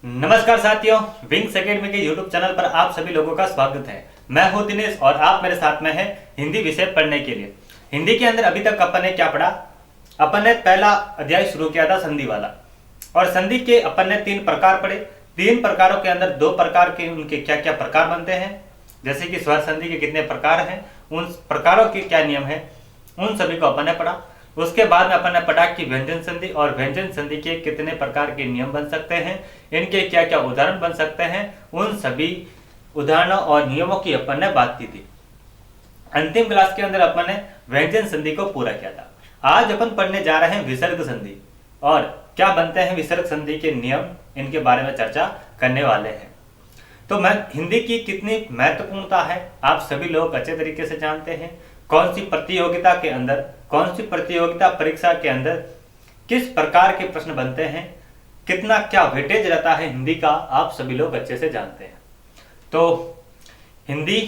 नमस्कार साथियों, wings academy के यूट्यूब चैनल पर आप सभी लोगों का स्वागत है। मैं हूं दिनेश और आप मेरे साथ में हैं हिंदी विषय पढ़ने के लिए। हिंदी के अंदर अभी तक अपन ने क्या पढ़ा? अपन ने पहला अध्याय शुरू किया था संधि वाला, और संधि के अपन ने 3 प्रकार पढ़े। 3 प्रकारों के अंदर 2 प्रकार के उनके क्या क्या प्रकार बनते हैं, जैसे कि स्वर संधि के कितने प्रकार हैं, उन प्रकारों के क्या नियम है, उन सभी को अपन ने पढ़ा। उसके बाद में अपन ने पढ़ा कि व्यंजन संधि और व्यंजन संधि के कितने प्रकार के नियम बन सकते हैं, इनके क्या क्या उदाहरण बन सकते हैं, उन सभी उदाहरणों और नियमों की अपन ने बात की थी। अंतिम क्लास के अंदर अपन ने व्यंजन संधि को पूरा किया था। आज अपन पढ़ने जा रहे हैं विसर्ग संधि, और क्या बनते हैं विसर्ग संधि के नियम, इनके बारे में चर्चा करने वाले हैं। तो मैं हिंदी की कितनी महत्वपूर्णता है आप सभी लोग अच्छे तरीके से जानते हैं। कौन सी प्रतियोगिता के अंदर, कौन सी प्रतियोगिता परीक्षा के अंदर किस प्रकार के प्रश्न बनते हैं, कितना क्या वेटेज रहता है हिंदी का, आप सभी लोग अच्छे से जानते हैं। तो हिंदी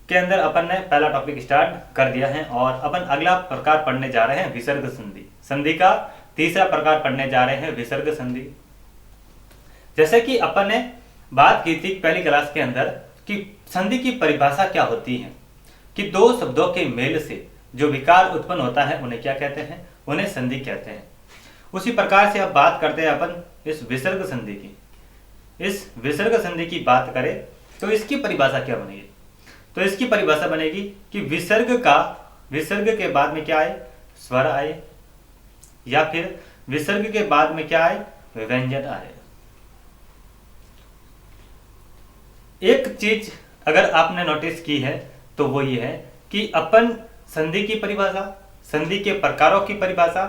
के अंदर अपन ने पहला टॉपिक स्टार्ट कर दिया है और अपन अगला प्रकार पढ़ने जा रहे हैं विसर्ग संधि। संधि का तीसरा प्रकार पढ़ने जा रहे हैं विसर्ग संधि। जैसे कि अपन ने बात की थी पहली क्लास के अंदर कि संधि की परिभाषा क्या होती है, कि 2 शब्दों के मेल से जो विकार उत्पन्न होता है उन्हें क्या कहते हैं, उन्हें संधि कहते हैं। उसी प्रकार से अब बात करते हैं अपन इस विसर्ग संधि की। इस विसर्ग संधि की बात करें तो इसकी परिभाषा क्या बनेगी? तो इसकी परिभाषा बनेगी कि विसर्ग के बाद में क्या आए, स्वर आए, या फिर विसर्ग के बाद में क्या आए, व्यंजन आए। एक चीज अगर आपने नोटिस की है तो वो ये है कि अपन संधि की परिभाषा, संधि के प्रकारों की परिभाषा,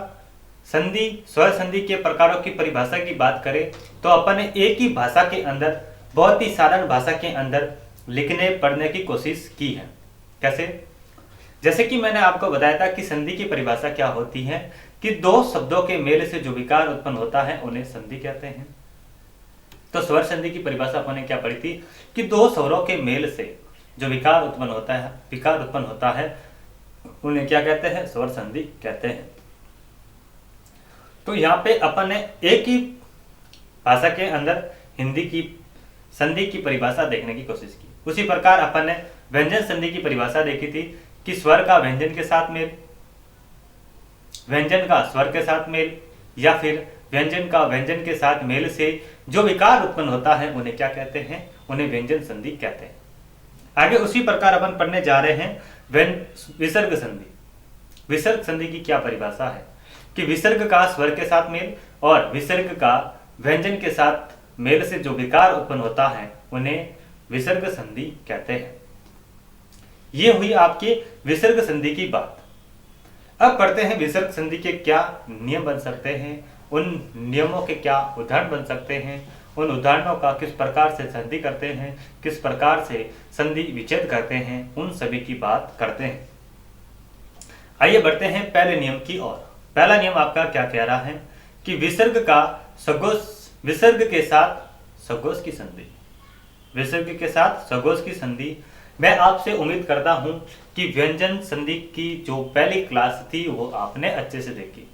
संधि स्वर संधि के प्रकारों की परिभाषा की बात करें तो अपन ने एक ही भाषा के अंदर, बहुत ही साधारण भाषा के अंदर लिखने पढ़ने की कोशिश की है। कैसे? जैसे कि मैंने आपको बताया था कि संधि की परिभाषा क्या होती है, कि 2 शब्दों के मेल से जो विकार उत्पन्न होता है उन्हें संधि कहते हैं। तो स्वर संधि की परिभाषा अपन ने क्या पढ़ी थी कि 2 स्वरों के मेल से जो विकार उत्पन्न होता है उन्हें क्या कहते हैं, स्वर संधि कहते हैं। तो यहाँ पे अपन ने एक ही भाषा के अंदर हिंदी की संधि की परिभाषा देखने की कोशिश की। उसी प्रकार अपन ने व्यंजन संधि की परिभाषा देखी थी कि स्वर का व्यंजन के साथ मेल, व्यंजन का स्वर के साथ मेल, या फिर व्यंजन का व्यंजन के साथ मेल से जो विकार उत्पन्न होता है उन्हें क्या कहते हैं, उन्हें व्यंजन संधि कहते हैं। आगे उसी प्रकार अपन पढ़ने जा रहे हैं विसर्ग संधि। विसर्ग संधि की क्या परिभाषा है कि विसर्ग का स्वर के साथ मेल और विसर्ग का व्यंजन के साथ मेल से जो विकार उत्पन्न होता है उन्हें विसर्ग संधि कहते हैं। ये हुई आपकी विसर्ग संधि की बात। अब पढ़ते हैं विसर्ग संधि के क्या नियम बन सकते हैं, उन नियमों के क्या उदाहरण बन सकते हैं, उन उदाहरणों का किस प्रकार से संधि करते हैं, किस प्रकार से संधि विच्छेद करते हैं, उन सभी की बात करते हैं। आइए बढ़ते हैं पहले नियम की ओर। पहला नियम आपका क्या कह रहा है कि विसर्ग के साथ सगोश की संधि। विसर्ग के साथ सगोश की संधि मैं आपसे उम्मीद करता हूं कि व्यंजन संधि की जो पहली क्लास थी वो आपने अच्छे से देखी।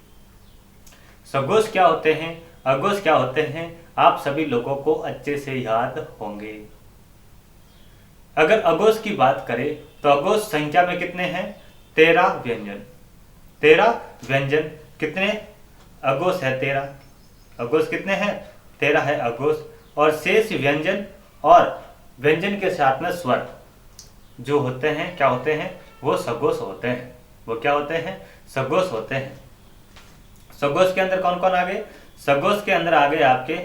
सगोश क्या होते हैं, अघोष क्या होते हैं, आप सभी लोगों को अच्छे से याद होंगे। अगर अघोष की बात करें तो अघोष संख्या में कितने हैं, 13 व्यंजन। 13 व्यंजन कितने अघोष है, 13 अघोष कितने हैं, 13 है अघोष। और शेष व्यंजन और व्यंजन के साथ में स्वर जो होते हैं क्या होते हैं, वो सगोश होते हैं। वो क्या होते हैं, सगोश होते हैं। सगोश के अंदर कौन कौन आ गए, सगोश के अंदर आ गए आपके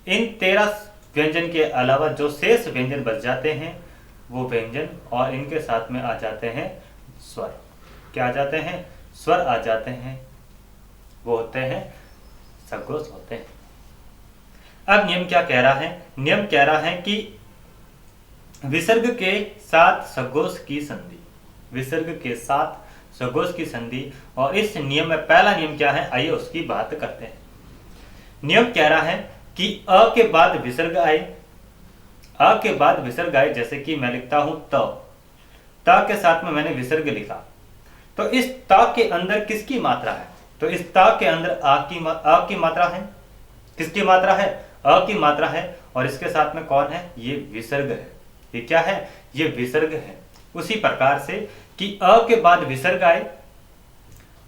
इन 13 व्यंजन के अलावा जो शेष व्यंजन बच जाते हैं वो व्यंजन, और इनके साथ में आ जाते हैं स्वर। क्या आ जाते हैं, स्वर आ जाते हैं, वो होते हैं सगोश होते हैं। अब नियम क्या कह रहा है, नियम कह रहा है कि विसर्ग के साथ सगोश की संधि, विसर्ग के साथ सगोश की संधि। और इस नियम में पहला नियम क्या है, आइए उसकी बात करते हैं। नियम कह रहा है कि अ के बाद विसर्ग आए, अ के बाद विसर्ग आए, जैसे कि मैं लिखता हूं त के साथ में मैंने विसर्ग लिखा, तो इस त के अंदर किसकी मात्रा है, तो इस त के अंदर आ की मात्रा है। किसकी मात्रा है? अ की मात्रा है। और इसके साथ में कौन है? ये विसर्ग है। ये क्या है? ये विसर्ग है। उसी प्रकार से कि अ के बाद विसर्ग आए,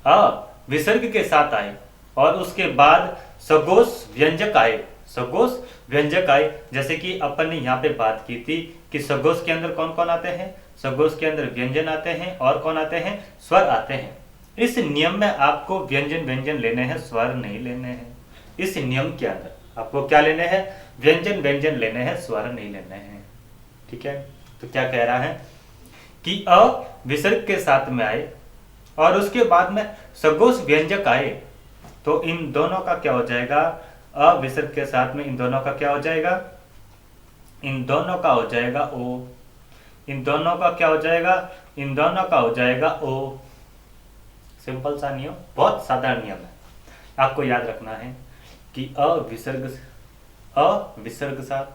अ विसर्ग के साथ आए और उसके बाद सगोश व्यंजक आए, सगोश व्यंजक आए। जैसे कि अपन ने यहाँ पे बात की थी कि सगोश के अंदर कौन कौन आते हैं? सगोश के अंदर व्यंजन आते हैं और कौन आते हैं? स्वर आते हैं। इस नियम में आपको व्यंजन व्यंजन लेने हैं, स्वर नहीं लेने हैं। इस नियम के अंदर आपको क्या लेने हैं? व्यंजन व्यंजन लेने हैं, स्वर नहीं लेने हैं। ठीक है, तो क्या कह रहा है कि अ विसर्ग के साथ में आए और उसके बाद में सगोश व्यंजक आए, तो इन दोनों का क्या हो जाएगा? अ विसर्ग के साथ में इन दोनों का क्या हो जाएगा? इन दोनों का हो जाएगा ओ। इन दोनों का क्या हो जाएगा? इन दोनों का हो जाएगा ओ। सिंपल सा नियम, बहुत साधारण नियम है, आपको याद रखना है कि अ विसर्ग साथ,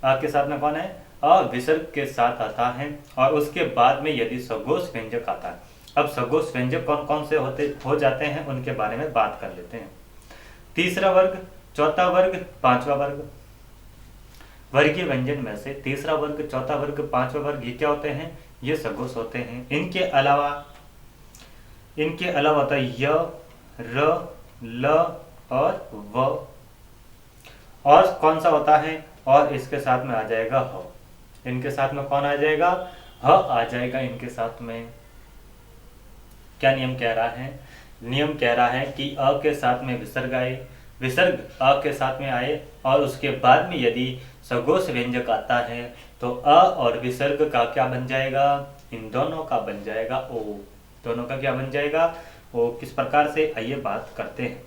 अ के साथ में कौन है? अ विसर्ग के साथ आता है और उसके बाद में यदि सगोश व्यंजक आता है। अब सगोश व्यंजक कौन कौन से हो जाते हैं उनके बारे में बात कर लेते हैं। तीसरा वर्ग, चौथा वर्ग, पांचवा वर्ग। वर्गीय व्यंजन में से तीसरा वर्ग, चौथा वर्ग, पांचवा वर्ग, ये क्या होते हैं? ये सगोश होते हैं। इनके अलावा होता है य, र, ल और व। और कौन सा होता है? और इसके साथ में आ जाएगा ह। इनके साथ में कौन आ जाएगा? ह आ जाएगा इनके साथ में। क्या नियम कह रहा है? नियम कह रहा है कि अ के साथ में विसर्ग आए, विसर्ग अ के साथ में आए और उसके बाद में यदि सगोश व्यंजक आता है तो अ और विसर्ग का क्या बन जाएगा? इन दोनों का बन जाएगा ओ। दोनों का क्या बन जाएगा? ओ। किस प्रकार से? आइए बात करते हैं,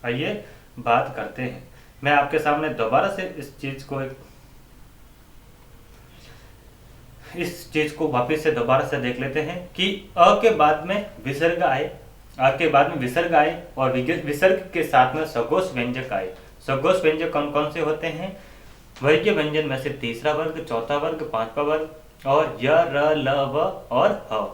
आइए बात करते हैं। मैं आपके सामने दोबारा से इस चीज को वापस से दोबारा से देख लेते हैं कि अ के बाद में विसर्ग आए, अ के बाद में विसर्ग आए और विसर्ग के साथ में सगोश व्यंजक आए। सगोश व्यंजक कौन कौन से होते हैं? वर्गीय व्यंजन में से तीसरा वर्ग, चौथा वर्ग, पांचवा वर्ग और य, र, ल, व और ह।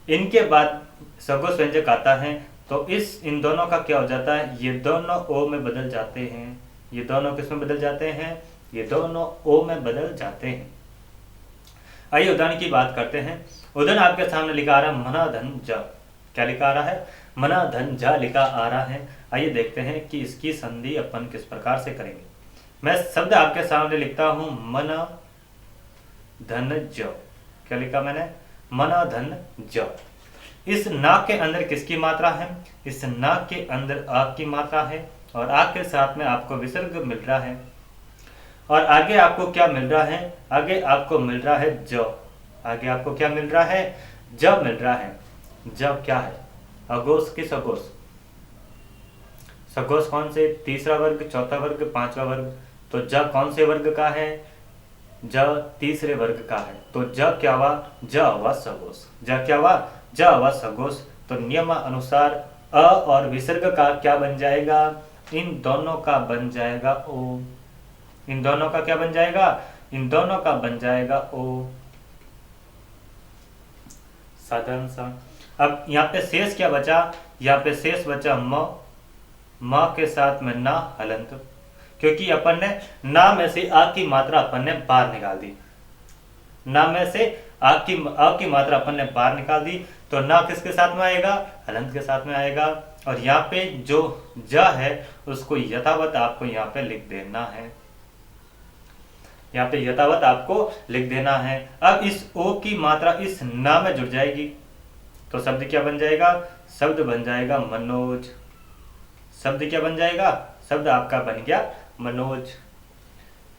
इनके बाद सगोश व्यंजक आता है तो इन दोनों का क्या हो जाता है? ये दोनों ओ में बदल जाते हैं। ये दोनों किस में बदल जाते हैं? ये दोनों ओ में बदल जाते हैं। आइए उदाहरण की बात करते हैं। उदाहरण आपके सामने लिखा आ रहा है मना धन जा। क्या लिखा आ रहा है? मना धन जा लिखा आ रहा है। आइए देखते हैं कि इसकी संधि अपन किस प्रकार से करेंगे। मैं शब्द आपके सामने लिखता हूं मना धन ज। क्या लिखा मैंने? मना धन ज। इस ना के अंदर किसकी मात्रा है? इस ना के अंदर आ की मात्रा है और आ के साथ में आपको विसर्ग मिल रहा है और आगे आपको क्या मिल रहा है? आगे आपको मिल रहा है ज। आगे आपको क्या मिल रहा है? ज मिल रहा है। ज क्या है? अगोश की सगोश। सगोश कौन से? तीसरा वर्ग, चौथा वर्ग, पांचवा वर्ग। तो ज कौन से वर्ग का है? ज तीसरे वर्ग का है। तो ज क्या हुआ? ज हुआ सगोश। ज क्या हुआ? ज हुआ सगोश। तो नियम अनुसार अ और विसर्ग का क्या बन जाएगा? इन दोनों का बन जाएगा ओ। इन दोनों का क्या बन जाएगा? इन दोनों का बन जाएगा ओ। साधारण सा। अब यहाँ पे शेष क्या बचा? यहाँ पे शेष बचा म के साथ में ना हलंत, क्योंकि अपन ने ना में से आ की मात्रा अपन ने बाहर निकाल दी। ना में से आ की मात्रा अपन ने बाहर निकाल दी तो ना किसके साथ में आएगा? हलंत के साथ में आएगा। और यहाँ पे जो ज है उसको यथावत आपको यहाँ पे लिख देना है। यहाँ पे यथावत आपको लिख देना है। अब इस ओ की मात्रा इस ना में जुड़ जाएगी तो शब्द क्या बन जाएगा? शब्द बन जाएगा मनोज। शब्द क्या बन जाएगा? शब्द आपका बन गया मनोज।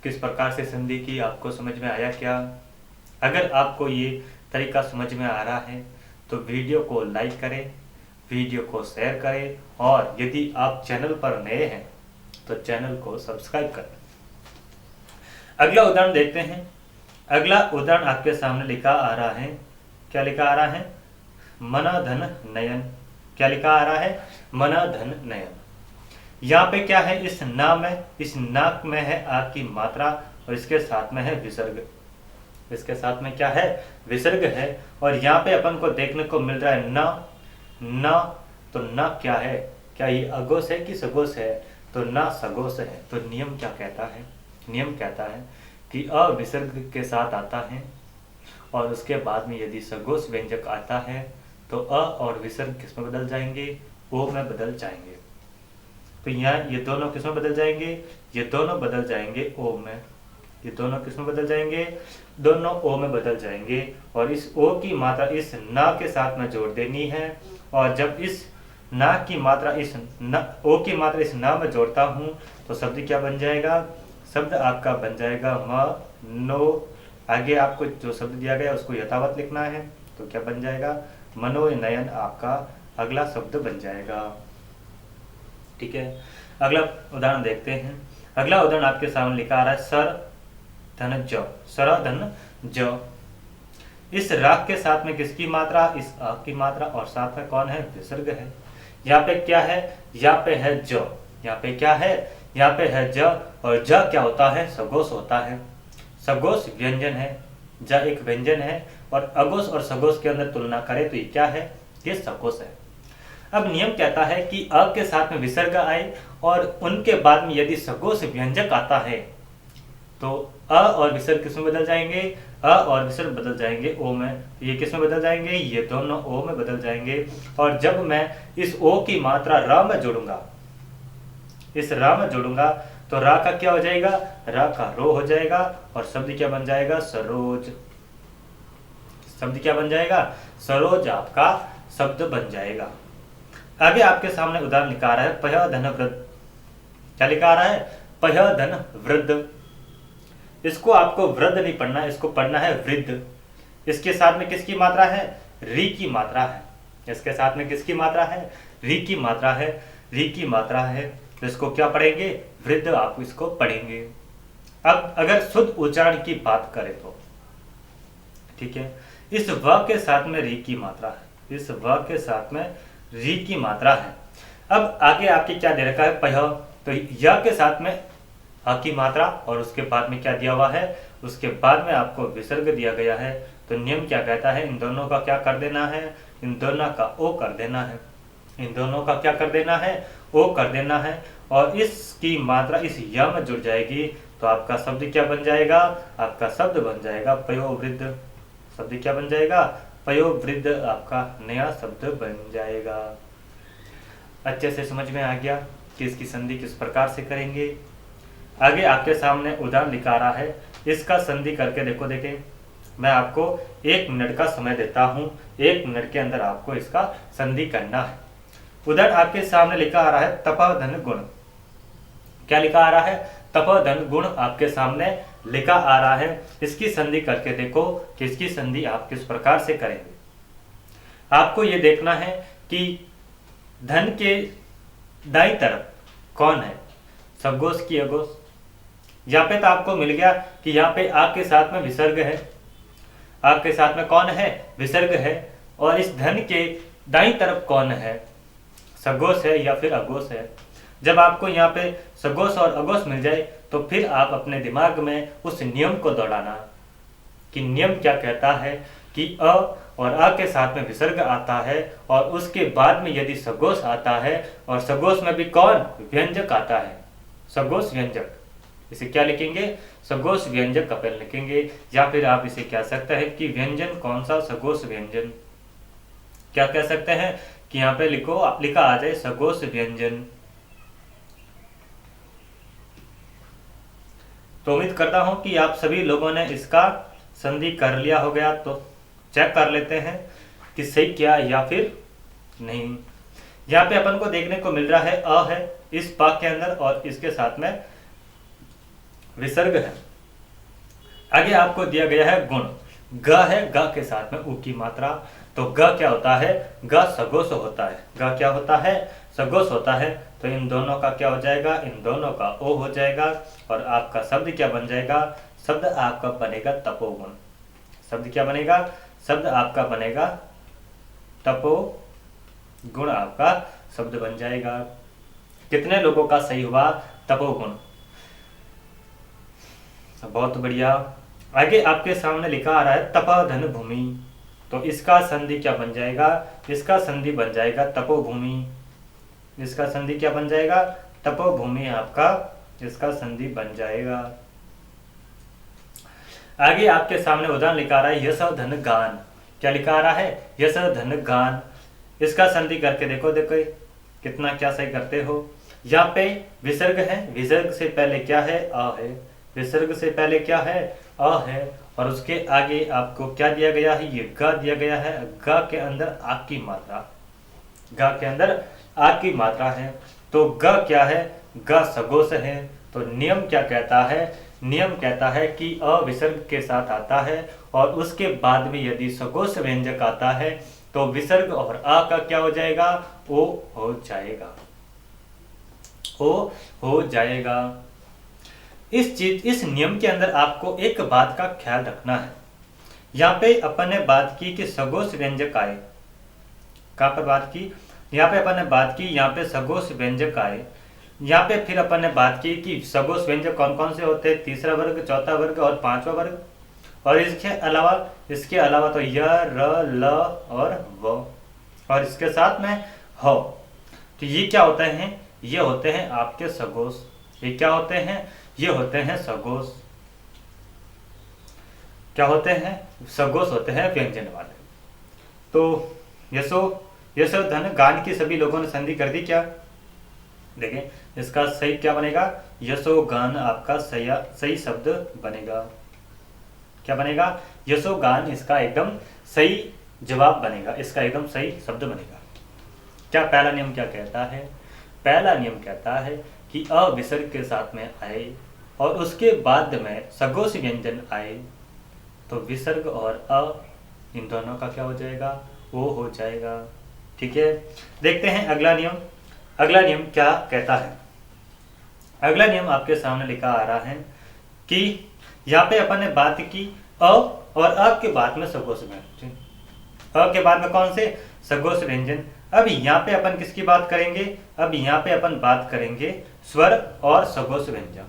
किस प्रकार से संधि की आपको समझ में आया क्या? अगर आपको ये तरीका समझ में आ रहा है तो वीडियो को लाइक करें, वीडियो को शेयर करें और यदि आप चैनल पर नए हैं तो चैनल को सब्सक्राइब करें। अगला उदाहरण देखते हैं। अगला उदाहरण आपके सामने लिखा आ रहा है। क्या लिखा आ रहा है? मना धन नयन। क्या लिखा आ रहा है? मना धन नयन। यहाँ पे क्या है? इस ना में, इस नाक में है आ की मात्रा और इसके साथ में है विसर्ग। इसके साथ में क्या है? विसर्ग है। और यहाँ पे अपन को देखने को मिल रहा है न। न तो न क्या है? क्या ये अघोष है कि सघोष है? तो ना सगोस है। तो नियम क्या कहता है? नियम कहता है कि अ विसर्ग के साथ आता है और उसके बाद में यदि सगोस व्यंजक आता है तो अ और विसर्ग किस में बदल जाएंगे? ओ में बदल जाएंगे। तो यहाँ ये दोनों किस में बदल जाएंगे? ये दोनों बदल जाएंगे ओ में। ये दोनों किस में बदल जाएंगे? दोनों ओ में बदल जाएंगे। और इस ओ की मात्रा इस ना के साथ में जोड़ देनी है। और जब इस ना की मात्रा इस न ओ की मात्रा इस ना में जोड़ता हूँ तो शब्द क्या बन जाएगा? शब्द आपका बन जाएगा म नो। आगे आपको जो शब्द दिया गया उसको यथावत लिखना है। तो क्या बन जाएगा? मनोनयन आपका अगला शब्द बन जाएगा। ठीक है, अगला उदाहरण देखते हैं। अगला उदाहरण आपके सामने लिखा आ रहा है सर धन ज। सर धन ज। इस राग के साथ में किसकी मात्रा? इस अ की मात्रा और साथ में कौन है? विसर्ग है। यहाँ पे क्या है? यहाँ पे है ज। यहाँ पे क्या है? यहाँ पे है ज। और ज क्या होता है? सगोस होता है। सगोस व्यंजन है। ज एक व्यंजन है और अगोस और सगोस के अंदर तुलना करें तो ये क्या है? ये सगोस है। अब नियम कहता है कि अ के साथ में विसर्ग आए और उनके बाद में यदि सगोस व्यंजक आता है तो अ और विसर्ग किस में बदल जाएंगे? अ और विसर्ग बदल जाएंगे ओ में। ये किस में बदल जाएंगे? ये दोनों ओ में बदल जाएंगे। और जब मैं इस ओ की मात्रा र में जोड़ूंगा, इस र में जोड़ूंगा तो रा का क्या हो जाएगा? रा का रो हो जाएगा और शब्द क्या बन जाएगा? सरोज। शब्द क्या बन जाएगा? सरोज आपका शब्द बन जाएगा। आगे आपके सामने उदाहरण लिखा रहा है पह धन वृद्ध। क्या लिखा रहा है? पह धन वृद्ध। इसको आपको वृद्ध नहीं पढ़ना, इसको पढ़ना है वृद्ध। इसके साथ में किसकी मात्रा है? री की मात्रा है। इसके साथ में किसकी मात्रा है? री की मात्रा है। री की मात्रा है तो इसको क्या पढ़ेंगे? वृद्ध आप इसको पढ़ेंगे। अब अगर शुद्ध उच्चारण की बात करें तो ठीक है, इस व के साथ में री की मात्रा है। इस व के साथ में री की मात्रा है। अब आगे आपके क्या दे रखा है? पह। तो य के साथ में अ की मात्रा और उसके बाद में क्या दिया हुआ है? उसके बाद में आपको विसर्ग दिया गया है। तो नियम क्या कहता है? इन दोनों का क्या कर देना है? इन दोनों का ओ कर देना है। इन दोनों का क्या कर देना है? ओ कर देना है। और इसकी मात्रा इस य में जुड़ जाएगी तो आपका शब्द क्या बन जाएगा? आपका शब्द बन जाएगा पयोवृद्ध। शब्द क्या बन जाएगा? पयोवृद्ध आपका नया शब्द बन जाएगा। अच्छे से समझ में आ गया कि इसकी संधि किस प्रकार से करेंगे। आगे आपके सामने उदाहरण लिखा रहा है, इसका संधि करके देखो। देखें, मैं आपको 1 मिनट का समय देता हूं। 1 मिनट के अंदर आपको इसका संधि करना है। उदाहरण आपके सामने लिखा आ रहा है तपह धन गुण। क्या लिखा आ रहा है? तपह धन गुण आपके सामने लिखा आ रहा है। इसकी संधि करके देखो कि इसकी संधि आप किस प्रकार से करेंगे। आपको ये देखना है कि धन के दाईं तरफ कौन है? सगोस की अगोस। यहाँ पे तो आपको मिल गया कि यहाँ पे आ के साथ में विसर्ग है। आ के साथ में कौन है? विसर्ग है। और इस धन के दाईं तरफ कौन है? सगोस है या फिर अगोस है। जब आपको यहाँ पे सगोस और अगोस मिल जाए तो फिर आप अपने दिमाग में उस नियम को दौड़ाना कि नियम क्या कहता है कि अ और आ के साथ में विसर्ग आता है और उसके बाद में यदि सगोस आता है और सगोस में भी कौन? व्यंजक आता है। सगोस व्यंजक, इसे क्या लिखेंगे? सगोस व्यंजक कपेल लिखेंगे। या फिर आप इसे कह सकते हैं कि व्यंजन कौन सा? सगोस व्यंजन। क्या कह सकते हैं कि यहाँ पे लिखा आ जाए सगोस व्यंजन। तो उम्मीद करता हूं कि आप सभी लोगों ने इसका संधि कर लिया हो गया। तो चेक कर लेते हैं कि सही क्या या फिर नहीं। यहाँ पे अपन को देखने को मिल रहा है अ है इस पाक के अंदर और इसके साथ में विसर्ग है। आगे आपको दिया गया है गुण। ग है, ग के साथ में उ की मात्रा। तो ग क्या होता है? ग सगोस होता है। ग क्या होता है? सगोस होता है। तो इन दोनों का क्या हो जाएगा? इन दोनों का ओ हो जाएगा। और आपका शब्द क्या बन जाएगा? शब्द आपका बनेगा तपोगुण। शब्द क्या बनेगा? शब्द आपका बनेगा तपोगुण। आपका शब्द बन जाएगा। कितने लोगों का सही हुआ? तपोगुण। बहुत बढ़िया। आगे आपके सामने लिखा आ रहा है तपह धन भूमि। तो इसका संधि क्या बन जाएगा? इसका संधि बन जाएगा तपोभूमि। इसका संधि क्या बन जाएगा? तपोभूमि आपका इसका संधि बन जाएगा। आगे आपके सामने उदाहरण लिखा रहा है यश धन गान। क्या लिखा रहा है? यश धन गान। इसका संधि करके देखो, देखो कितना क्या सही करते हो। यहाँ पे विसर्ग है, विसर्ग से पहले क्या है? अ है। विसर्ग से पहले क्या है? अ है। और उसके आगे आपको क्या दिया गया है? ये ग दिया गया है। ग के अंदर आ की मात्रा, ग के अंदर आ की मात्रा है। तो ग क्या है? ग सगोस है। तो नियम क्या कहता है? नियम कहता है कि अ विसर्ग के साथ आता है और उसके बाद में यदि सगोस व्यंजक आता है तो विसर्ग और आ का क्या हो जाएगा? ओ हो जाएगा। ओ हो जाएगा। इस नियम के अंदर आपको एक बात का ख्याल रखना है। यहाँ पे अपन ने बात की कि सगोस व्यंजक आए। कहाँ पर बात की? यहाँ पे अपन ने बात की, यहाँ पे सगोस व्यंजक आए। यहाँ पे फिर अपन ने बात की कि सगोस व्यंजक कौन कौन से होते हैं? तीसरा वर्ग, चौथा वर्ग और पांचवा वर्ग। और इसके अलावा तो य, र, ल और व, और इसके साथ में ह। तो ये क्या होते हैं? ये होते हैं आपके सगोस। ये क्या होते हैं? ये होते हैं सगोस। क्या होते हैं? सगोस होते हैं व्यंजन वाले। तो यशो धन गान की सभी लोगों ने संधि कर दी क्या? देखें इसका सही क्या बनेगा? यशो गान आपका सही शब्द बनेगा। क्या बनेगा? यशो गान इसका एकदम सही जवाब बनेगा, इसका एकदम सही शब्द बनेगा। क्या पहला नियम क्या कहता है? पहला नियम कहता है कि अ विसर्ग के साथ में आए और उसके बाद में सगोस व्यंजन आए तो विसर्ग और अ इन दोनों का क्या हो जाएगा? वो हो जाएगा। ठीक है, देखते हैं अगला नियम। अगला नियम क्या कहता है? अगला नियम आपके सामने लिखा आ रहा है कि यहाँ पे अपन ने बात की अ और अ के बाद में सगोस व्यंजन। अ के बाद में कौन से? सगोस व्यंजन। अब यहाँ पे अपन किसकी बात करेंगे? अब यहाँ पे अपन बात करेंगे स्वर और सगोस व्यंजन।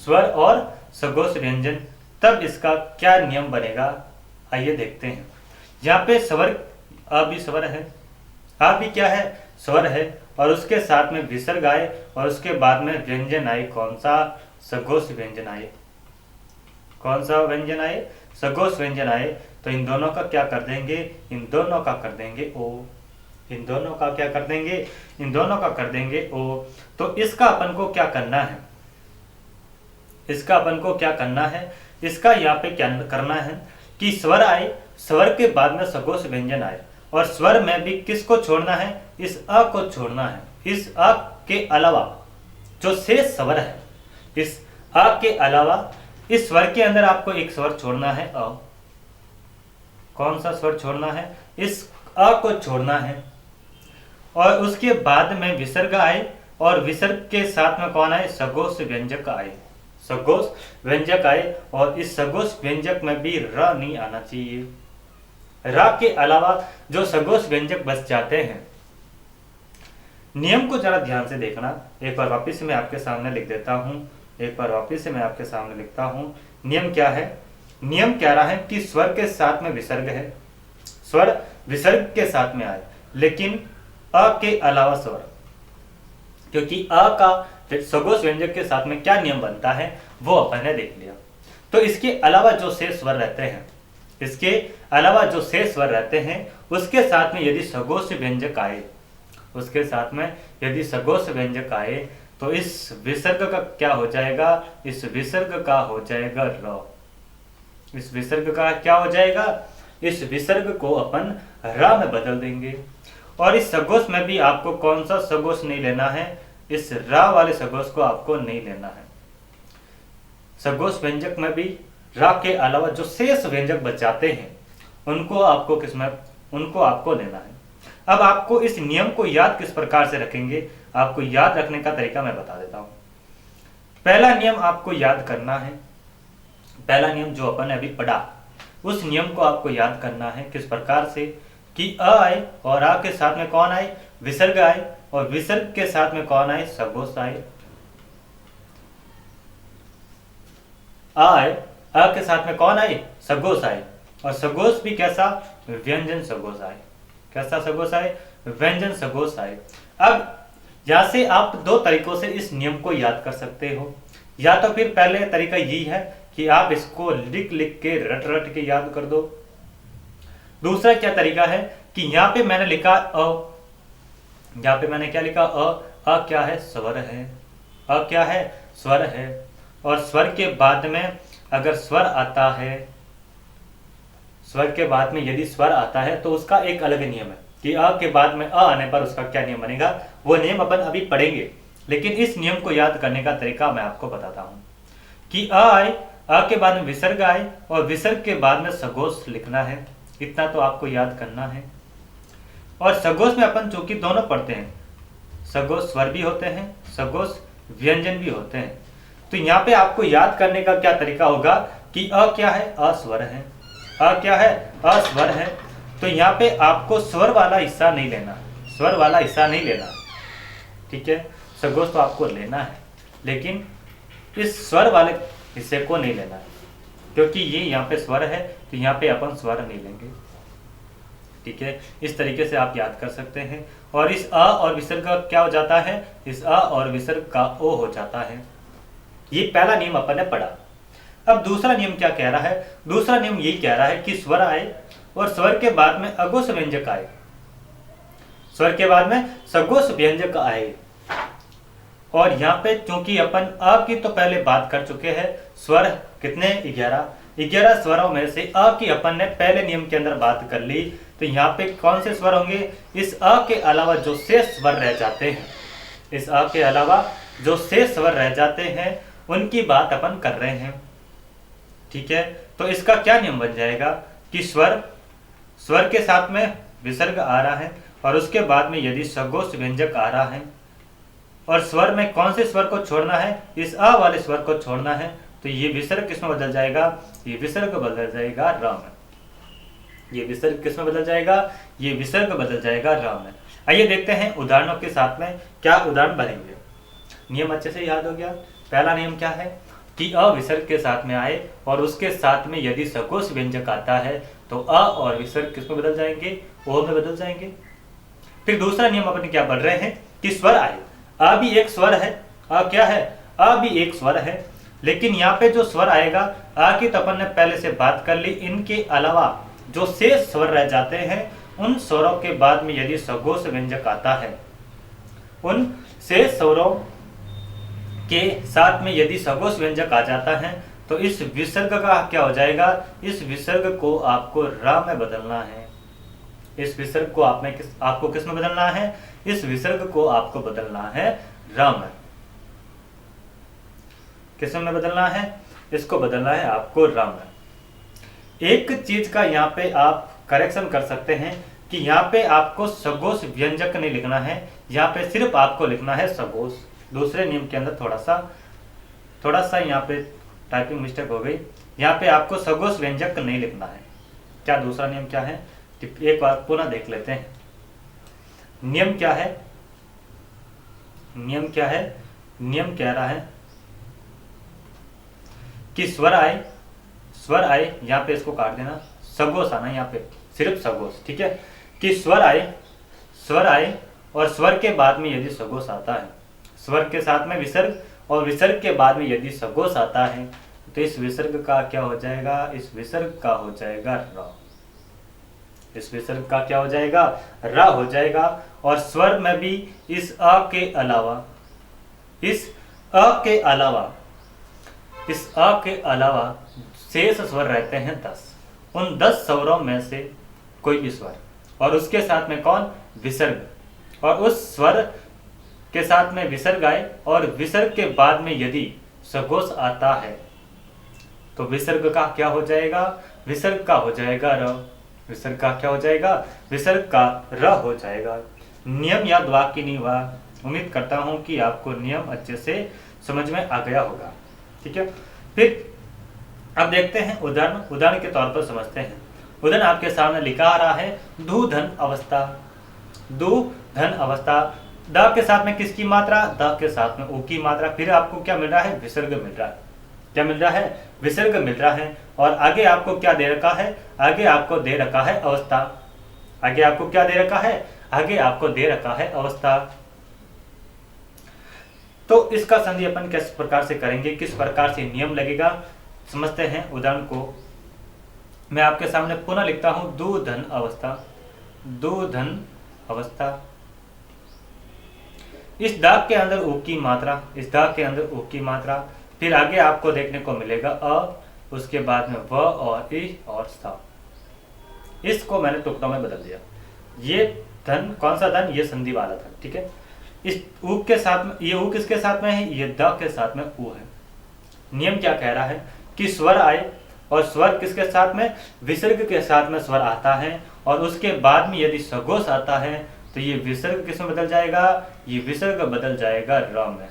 स्वर और सगोस व्यंजन। तब इसका क्या नियम बनेगा? आइए देखते हैं। यहाँ पे स्वर, अ भी स्वर है, आ भी क्या है? स्वर है। और उसके साथ में विसर्ग आए और उसके बाद में व्यंजन आए। कौन सा? सगोस व्यंजन आए। कौन सा व्यंजन आए? सगोस व्यंजन आए। तो इन दोनों का क्या कर देंगे? इन दोनों का कर देंगे ओ। इन दोनों का क्या कर देंगे? इन दोनों का कर देंगे ओ। तो इसका अपन को क्या करना है? इसका अपन को क्या करना है? इसका यहाँ पे क्या करना है कि स्वर आए, स्वर के बाद में सगोस व्यंजन आए और स्वर में भी किसको छोड़ना है? इस अ को छोड़ना है। इस अ के अलावा जो शेष स्वर है, इस अ के अलावा इस स्वर के अंदर आपको एक स्वर छोड़ना है अ। कौन सा स्वर छोड़ना है? इस अ को छोड़ना है। और उसके बाद में विसर्ग आए और विसर्ग के साथ में कौन आए? सगोस व्यंजक आए। सगोस व्यंजक आए और इस सगोस व्यंजक में भी र नहीं आना चाहिए। र के अलावा जो सगोस व्यंजक बच जाते हैं, नियम को जरा ध्यान से देखना। एक बार वापिस से मैं आपके सामने लिख देता हूं। एक बार वापिस से मैं आपके सामने लिखता हूं। नियम क्या है? नियम कह रहा है कि स्वर के साथ में विसर्ग है, स्वर विसर्ग के साथ में आए, लेकिन अ के अलावा स्वर, क्योंकि अ का सगोस व्यंजक के साथ में क्या नियम बनता है वो अपन ने देख लिया। तो इसके अलावा जो शेष स्वर रहते हैं, इसके अलावा जो शेष स्वर रहते हैं उसके साथ में यदि सगोस व्यंजक आए, उसके साथ में यदि सगोस व्यंजक आए तो इस विसर्ग का क्या हो जाएगा? इस विसर्ग का हो जाएगा र। इस विसर्ग का क्या हो जाएगा? इस विसर्ग को अपन र में बदल देंगे। और इस सगोस में भी आपको कौन सा सगोस नहीं लेना है? इस रा वाले सगोस को आपको नहीं लेना है। सगोस व्यंजक में भी रा के अलावा जो शेष व्यंजक बच जाते हैं उनको आपको उनको आपको लेना है। अब आपको इस नियम को याद किस प्रकार से रखेंगे? आपको याद रखने का तरीका मैं बता देता हूं। पहला नियम आपको याद करना है। पहला नियम जो अपन ने अभी पढ़ा, उस नियम को आपको याद करना है। किस प्रकार से? कि अ आए और आ के साथ में कौन आए? विसर्ग आए और विसर्ग के साथ में कौन आए? सगोस आए। आए, अ के साथ में कौन आए? सगोस आए। और सगोस भी कैसा? व्यंजन सगोस आए। कैसा सगोस आए? व्यंजन सगोस आए। अब यहाँ से आप दो तरीकों से इस नियम को याद कर सकते हो। या तो फिर पहले तरीका यही है कि आप इसको लिख लिख के रट रट के याद कर दो। दूसरा क्या तरीका है कि यहाँ पे मैंने लिखा अ, यहाँ पे मैंने क्या लिखा अ क्या है? स्वर है। अ क्या है? स्वर है। और स्वर के बाद में अगर स्वर आता है, स्वर के बाद में यदि स्वर आता है तो उसका एक अलग नियम है कि अ के बाद में अ आने पर उसका क्या नियम बनेगा, वो नियम अपन अभी पढ़ेंगे। लेकिन इस नियम को याद करने का तरीका मैं आपको बताता हूं कि अ आए, अ के बाद में विसर्ग आए और विसर्ग के बाद में सघोष लिखना है। इतना तो आपको याद करना है। और सघोष में अपन चूंकि दोनों पढ़ते हैं, सघोष स्वर भी होते हैं, सघोष व्यंजन भी होते हैं। तो यहाँ पे आपको याद करने का क्या तरीका होगा कि अ क्या है? अस्वर है। अ क्या है? अस्वर है। तो यहाँ पे आपको स्वर वाला हिस्सा नहीं लेना, स्वर वाला हिस्सा नहीं लेना, ठीक है। सघोष तो आपको लेना है, लेकिन इस स्वर वाले हिस्से को नहीं लेना है, क्योंकि ये यहाँ पे स्वर है तो यहाँ पे अपन स्वर नहीं लेंगे, ठीक है। इस तरीके से आप याद कर सकते हैं। और इस अ और विसर्ग का क्या हो जाता है? इस अ और विसर्ग का ओ हो जाता है। ये पहला नियम अपन ने पढ़ा। अब दूसरा नियम क्या कह रहा है? दूसरा नियम यही कह रहा है कि स्वर आए और स्वर के बाद में अघोष व्यंजक आए, स्वर के बाद में सघोष व्यंजक आए। और यहाँ पे चूंकि अपन अ की तो पहले बात कर चुके हैं, स्वर कितने? 11 स्वरों में से अ की अपन ने पहले नियम के अंदर बात कर ली। तो यहाँ पे कौन से स्वर होंगे? इस अ के अलावा जो शेष स्वर रह जाते हैं, इस अ के अलावा जो शेष स्वर रह जाते हैं उनकी बात अपन कर रहे हैं, ठीक है। तो इसका क्या नियम बन जाएगा कि स्वर के साथ में विसर्ग आ रहा है और उसके बाद में यदि सघोष व्यंजक आ रहा है और स्वर में कौन से स्वर को छोड़ना है? इस अ वाले स्वर को छोड़ना है। तो ये विसर्ग किसमें बदल जाएगा? ये विसर्ग बदल जाएगा र में। ये विसर्ग किसमें बदल जाएगा? ये विसर्ग बदल जाएगा र में। आइए देखते हैं उदाहरणों के साथ में क्या उदाहरण बनेंगे। नियम अच्छे से याद हो गया। पहला नियम क्या है कि अ विसर्ग के साथ में आए और उसके साथ में यदि सघोष व्यंजक आता है तो अ और विसर्ग किसमें बदल जाएंगे? ओ में बदल जाएंगे। फिर दूसरा नियम अपन क्या पढ़ रहे हैं कि स्वर आए। अ भी एक स्वर है। अ क्या है? अ भी एक स्वर है। लेकिन यहाँ पे जो स्वर आएगा, अ की तो अपन ने पहले से बात कर ली। इनके अलावा जो शेष स्वर रह जाते हैं उन स्वरों के बाद में यदि सघोष व्यंजक आता है, उन शेष स्वरों के साथ में यदि सघोष व्यंजक आ जाता है तो इस विसर्ग का क्या हो जाएगा? इस विसर्ग को आपको र में बदलना है। इस विसर्ग को आपको किस में बदलना है? इस विसर्ग को आपको बदलना है र में। किस में बदलना है? इसको बदलना है आपको र में। एक चीज का यहाँ पे आप करेक्शन कर सकते हैं कि यहाँ पे आपको सघोष व्यंजक नहीं लिखना है, यहाँ पे सिर्फ आपको लिखना है सघोष। दूसरे नियम के अंदर थोड़ा सा यहाँ पे टाइपिंग मिस्टेक हो गई। यहाँ पे आपको सघोष व्यंजक नहीं लिखना है। क्या दूसरा नियम क्या है? एक बार पुनः देख लेते हैं। नियम क्या है? नियम क्या है? नियम कह रहा है कि स्वर आए, यहाँ पे इसको काट देना, सघोष आना यहाँ पे, सिर्फ सघोष, ठीक है। कि स्वर आए और स्वर के बाद में यदि सघोष आता है, स्वर के साथ में विसर्ग और विसर्ग के बाद में यदि सघोष आता है तो इस विसर्ग का क्या हो जाएगा? इस विसर्ग का हो जाएगा र। इस विसर्ग का क्या हो जाएगा? र हो जाएगा। और स्वर में भी इस अ के अलावा शेष स्वर रहते हैं 10। उन 10 स्वरों में से कोई भी स्वर और उसके साथ में कौन? विसर्ग, और उस स्वर के साथ में विसर्ग आए और विसर्ग के बाद में यदि सघोष आता है तो विसर्ग का क्या हो जाएगा? विसर्ग का हो जाएगा र। विसर्ग का क्या हो जाएगा? विसर्ग का र हो जाएगा। नियम याद हुआ कि नहीं हुआ? उम्मीद करता हूं कि आपको नियम अच्छे से समझ में आ गया होगा, ठीक है। फिर अब देखते हैं उदाहरण के तौर पर समझते हैं। उदाहरण आपके सामने लिखा आ रहा है दु धन अवस्था। द के साथ में किसकी मात्रा? द के साथ में ऊ की मात्रा। फिर आपको क्या मिल रहा है? विसर्ग मिल रहा है। क्या मिल रहा है? विसर्ग मिल रहा है। और आगे आपको क्या दे रखा है? आगे आपको दे रखा है अवस्था। आगे आपको क्या दे रखा है? आगे आपको दे रखा है अवस्था। तो इसका संधि अपन किस प्रकार से करेंगे, किस प्रकार से नियम लगेगा, समझते हैं। उदाहरण को मैं आपके सामने पुनः लिखता हूं। दू धन अवस्था, दू धन अवस्था। इस दाग के अंदर ऊ की मात्रा, इस दाग के अंदर ऊ की मात्रा, फिर आगे आपको देखने को मिलेगा अ, उसके बाद में व और ई और सा। इसको मैंने टुकड़ों में बदल दिया। ये धन, कौन सा धन, ये संधि वाला धन, ठीक है। इस ऊ के साथ में, ये ऊ किसके साथ में है, ये द के साथ में ऊ है। नियम क्या कह रहा है कि स्वर आए, और स्वर किसके साथ में, विसर्ग के साथ में स्वर आता है, और उसके बाद में यदि सघोष आता है तो ये विसर्ग किस में बदल जाएगा, ये विसर्ग बदल जाएगा र में।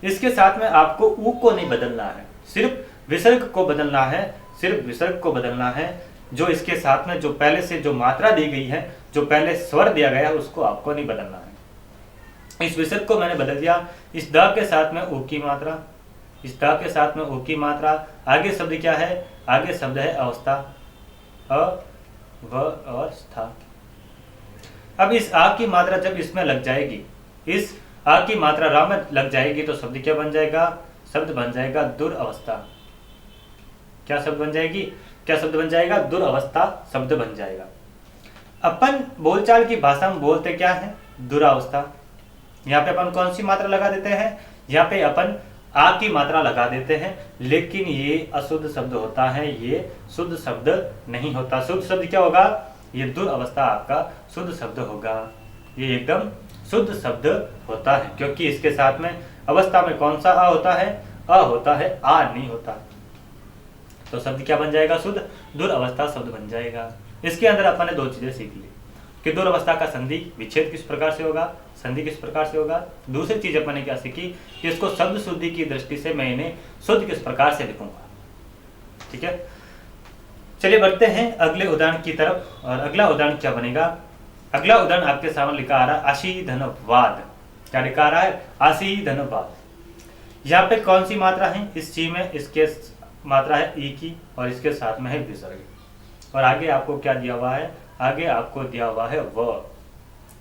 इसके साथ में आपको ऊ को नहीं बदलना है, सिर्फ विसर्ग को बदलना है, सिर्फ विसर्ग को बदलना है। जो इसके साथ में जो पहले से जो मात्रा दी गई है, जो पहले स्वर दिया गया है, उसको आपको नहीं बदलना है। इस विसर्ग को मैंने बदल दिया। इस द के साथ में ऊ की मात्रा, इस द के साथ में ऊ की मात्रा। आगे शब्द क्या है, आगे शब्द है अवस्था, अ व और स्था। अब इस आ की मात्रा जब इसमें लग जाएगी, इस आ की मात्रा रा में लग जाएगी, तो शब्द क्या बन जाएगा, शब्द बन जाएगा दुर्अवस्था। क्या शब्द बन जाएगी, क्या शब्द बन जाएगा, दुर्अवस्था शब्द बन जाएगा। अपन बोलचाल की भाषा में बोलते क्या है, दुरावस्था। यहाँ पे अपन कौन सी मात्रा लगा देते हैं, यहाँ पे अपन आ की मात्रा लगा देते हैं, लेकिन ये अशुद्ध शब्द होता है, ये शुद्ध शब्द नहीं होता। शुद्ध शब्द क्या होगा, ये दुर्अवस्था आपका शुद्ध शब्द होगा, ये एकदम शुद्ध शब्द होता है, क्योंकि इसके साथ में अवस्था में कौन सा आ होता है, अ होता है, आ नहीं होता। तो शब्द क्या बन जाएगा, शुद्ध, दुर्अवस्था शब्द बन जाएगा। इसके अंदर अपन ने दो चीजें सीख ली कि दुर्अवस्था का संधि विच्छेद किस प्रकार से होगा, संधि किस प्रकार से होगा। दूसरी चीज अपन ने क्या सीखी कि इसको शब्द शुद्धि की दृष्टि से मैं इन्हें शुद्ध किस प्रकार से लिखूंगा, ठीक है। चलिए बढ़ते हैं अगले उदाहरण की तरफ। और अगला उदाहरण क्या बनेगा, अगला उदाहरण आपके सामने लिखा आ रहा है आशी धनवाद। क्या लिखा आ रहा है, आशी धनवाद। यहाँ पे कौन सी मात्रा है, इस ची में इसके मात्रा है ई की, और इसके साथ में है विसर्ग। और आगे आपको क्या दिया हुआ है, आगे आपको दिया हुआ है व।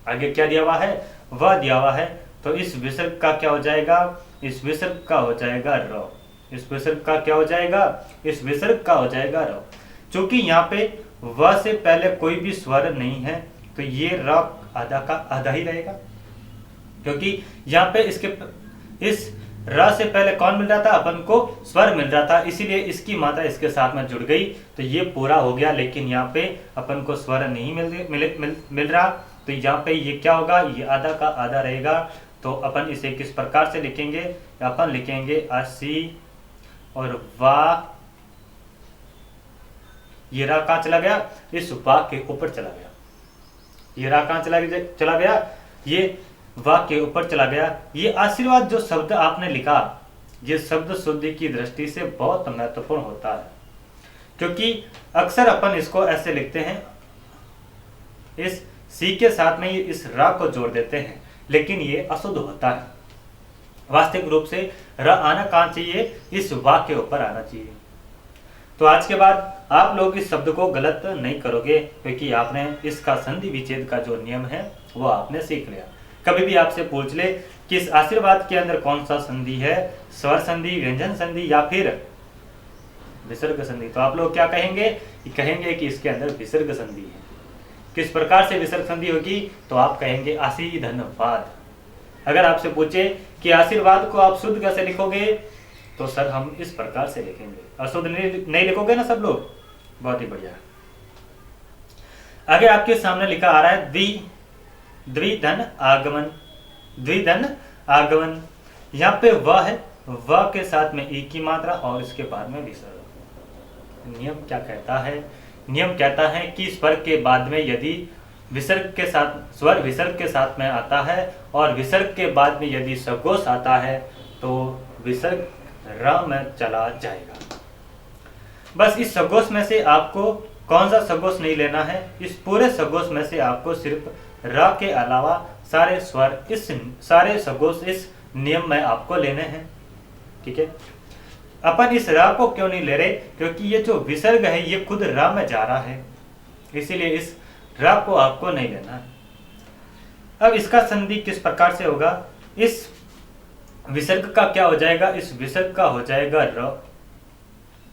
आगे क्या दिया हुआ है, व दिया हुआ है। तो इस विसर्ग का क्या हो जाएगा, इस विसर्ग का हो जाएगा र। इस विसर्ग का क्या हो जाएगा, इस विसर्ग का हो जाएगा र। चूंकि यहाँ पे व से पहले कोई भी स्वर नहीं है, तो ये र आधा का आधा ही रहेगा, क्योंकि यहाँ पे इसके इस र से पहले कौन मिल रहा था, अपन को स्वर मिल रहा था, इसीलिए इसकी मात्रा इसके साथ में जुड़ गई, तो ये पूरा हो गया। लेकिन यहाँ पे अपन को स्वर नहीं मिल रहा, तो यहाँ पे ये क्या होगा, ये आधा का आधा रहेगा। तो अपन इसे किस प्रकार से लिखेंगे, अपन लिखेंगे असी और वा। ये रा कहाँ चला गया, इस वा के ऊपर चला गया। ये रा कहाँ चला गया, ये वा के ऊपर चला गया। ये आशीर्वाद जो शब्द आपने लिखा, ये शब्द शुद्धि की दृष्टि से बहुत महत्वपूर्ण होता है, क्योंकि अक्सर अपन इसको ऐसे लिखते हैं, इस सी के साथ में इस रा को जोड़ देते हैं, लेकिन ये अशुद्ध होता है। वास्तविक रूप से र आना कहाँ चाहिए, इस वा के ऊपर आना चाहिए। तो आज के बाद आप लोग इस शब्द को गलत नहीं करोगे, क्योंकि आपने इसका संधि विच्छेद का जो नियम है वो आपने सीख लिया। कभी भी आपसे पूछ ले कि इस आशीर्वाद के अंदर कौन सा संधि है, स्वर संधि, व्यंजन संधि या फिर विसर्ग संधि, तो आप लोग क्या कहेंगे, कहेंगे कि इसके अंदर विसर्ग संधि है। किस प्रकार से विसर्ग संधि होगी, तो आप कहेंगे आशी धनवाद। अगर आपसे पूछे कि आशीर्वाद को आप शुद्ध कैसे लिखोगे, तो सर हम इस प्रकार से लिखेंगे। अशुद्ध नहीं लिखोगे ना सब लोग, बहुत ही बढ़िया। आगे आपके सामने लिखा आ रहा है द्विधन आगमन, द्विधन आगमन। यहाँ पे व है, व के साथ में ई की मात्रा और इसके बाद में विसर्ग। नियम क्या कहता है, नियम कहता है कि स्वर के बाद में यदि विसर्ग के साथ, स्वर विसर्ग के साथ में आता है और विसर्ग के बाद में यदि सघोष आता है, तो विसर्ग र में चला जाएगा। बस इस सघोष में से आपको कौन सा सघोष नहीं लेना है, इस पूरे सघोष में से आपको सिर्फ र के अलावा सारे स्वर, इस सारे सघोष इस नियम में आपको लेने हैं, ठीक है। अपन इस र को क्यों नहीं ले रहे, क्योंकि ये जो विसर्ग है ये खुद र में जा रहा है, इसीलिए इस र को आपको नहीं लेना है। अब इसका संधि किस प्रकार से होगा, इस विसर्ग का क्या हो जाएगा, इस विसर्ग का हो जाएगा र,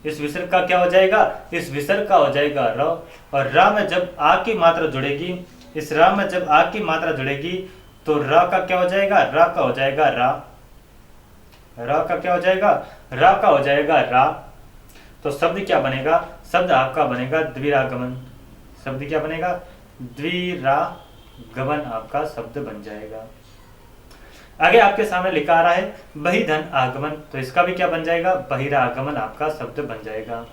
इस विसर्ग का क्या हो जाएगा, इस विसर्ग का हो जाएगा र, और रा में जब आ की मात्रा जुड़ेगी, इस रा में जब आ की मात्रा जुड़ेगी तो रा का क्या हो जाएगा, रा का हो जाएगा रा, रा का क्या हो जाएगा, रा का हो जाएगा रा। तो शब्द क्या बनेगा, शब्द आपका बनेगा द्विरागमन, शब्द क्या बनेगा, द्विरागमन आपका शब्द बन जाएगा। आगे आपके सामने लिखा आ रहा है बहिधन आगमन, तो इसका भी क्या बन जाएगा, बहिरागमन आपका शब्द बन जाएगा।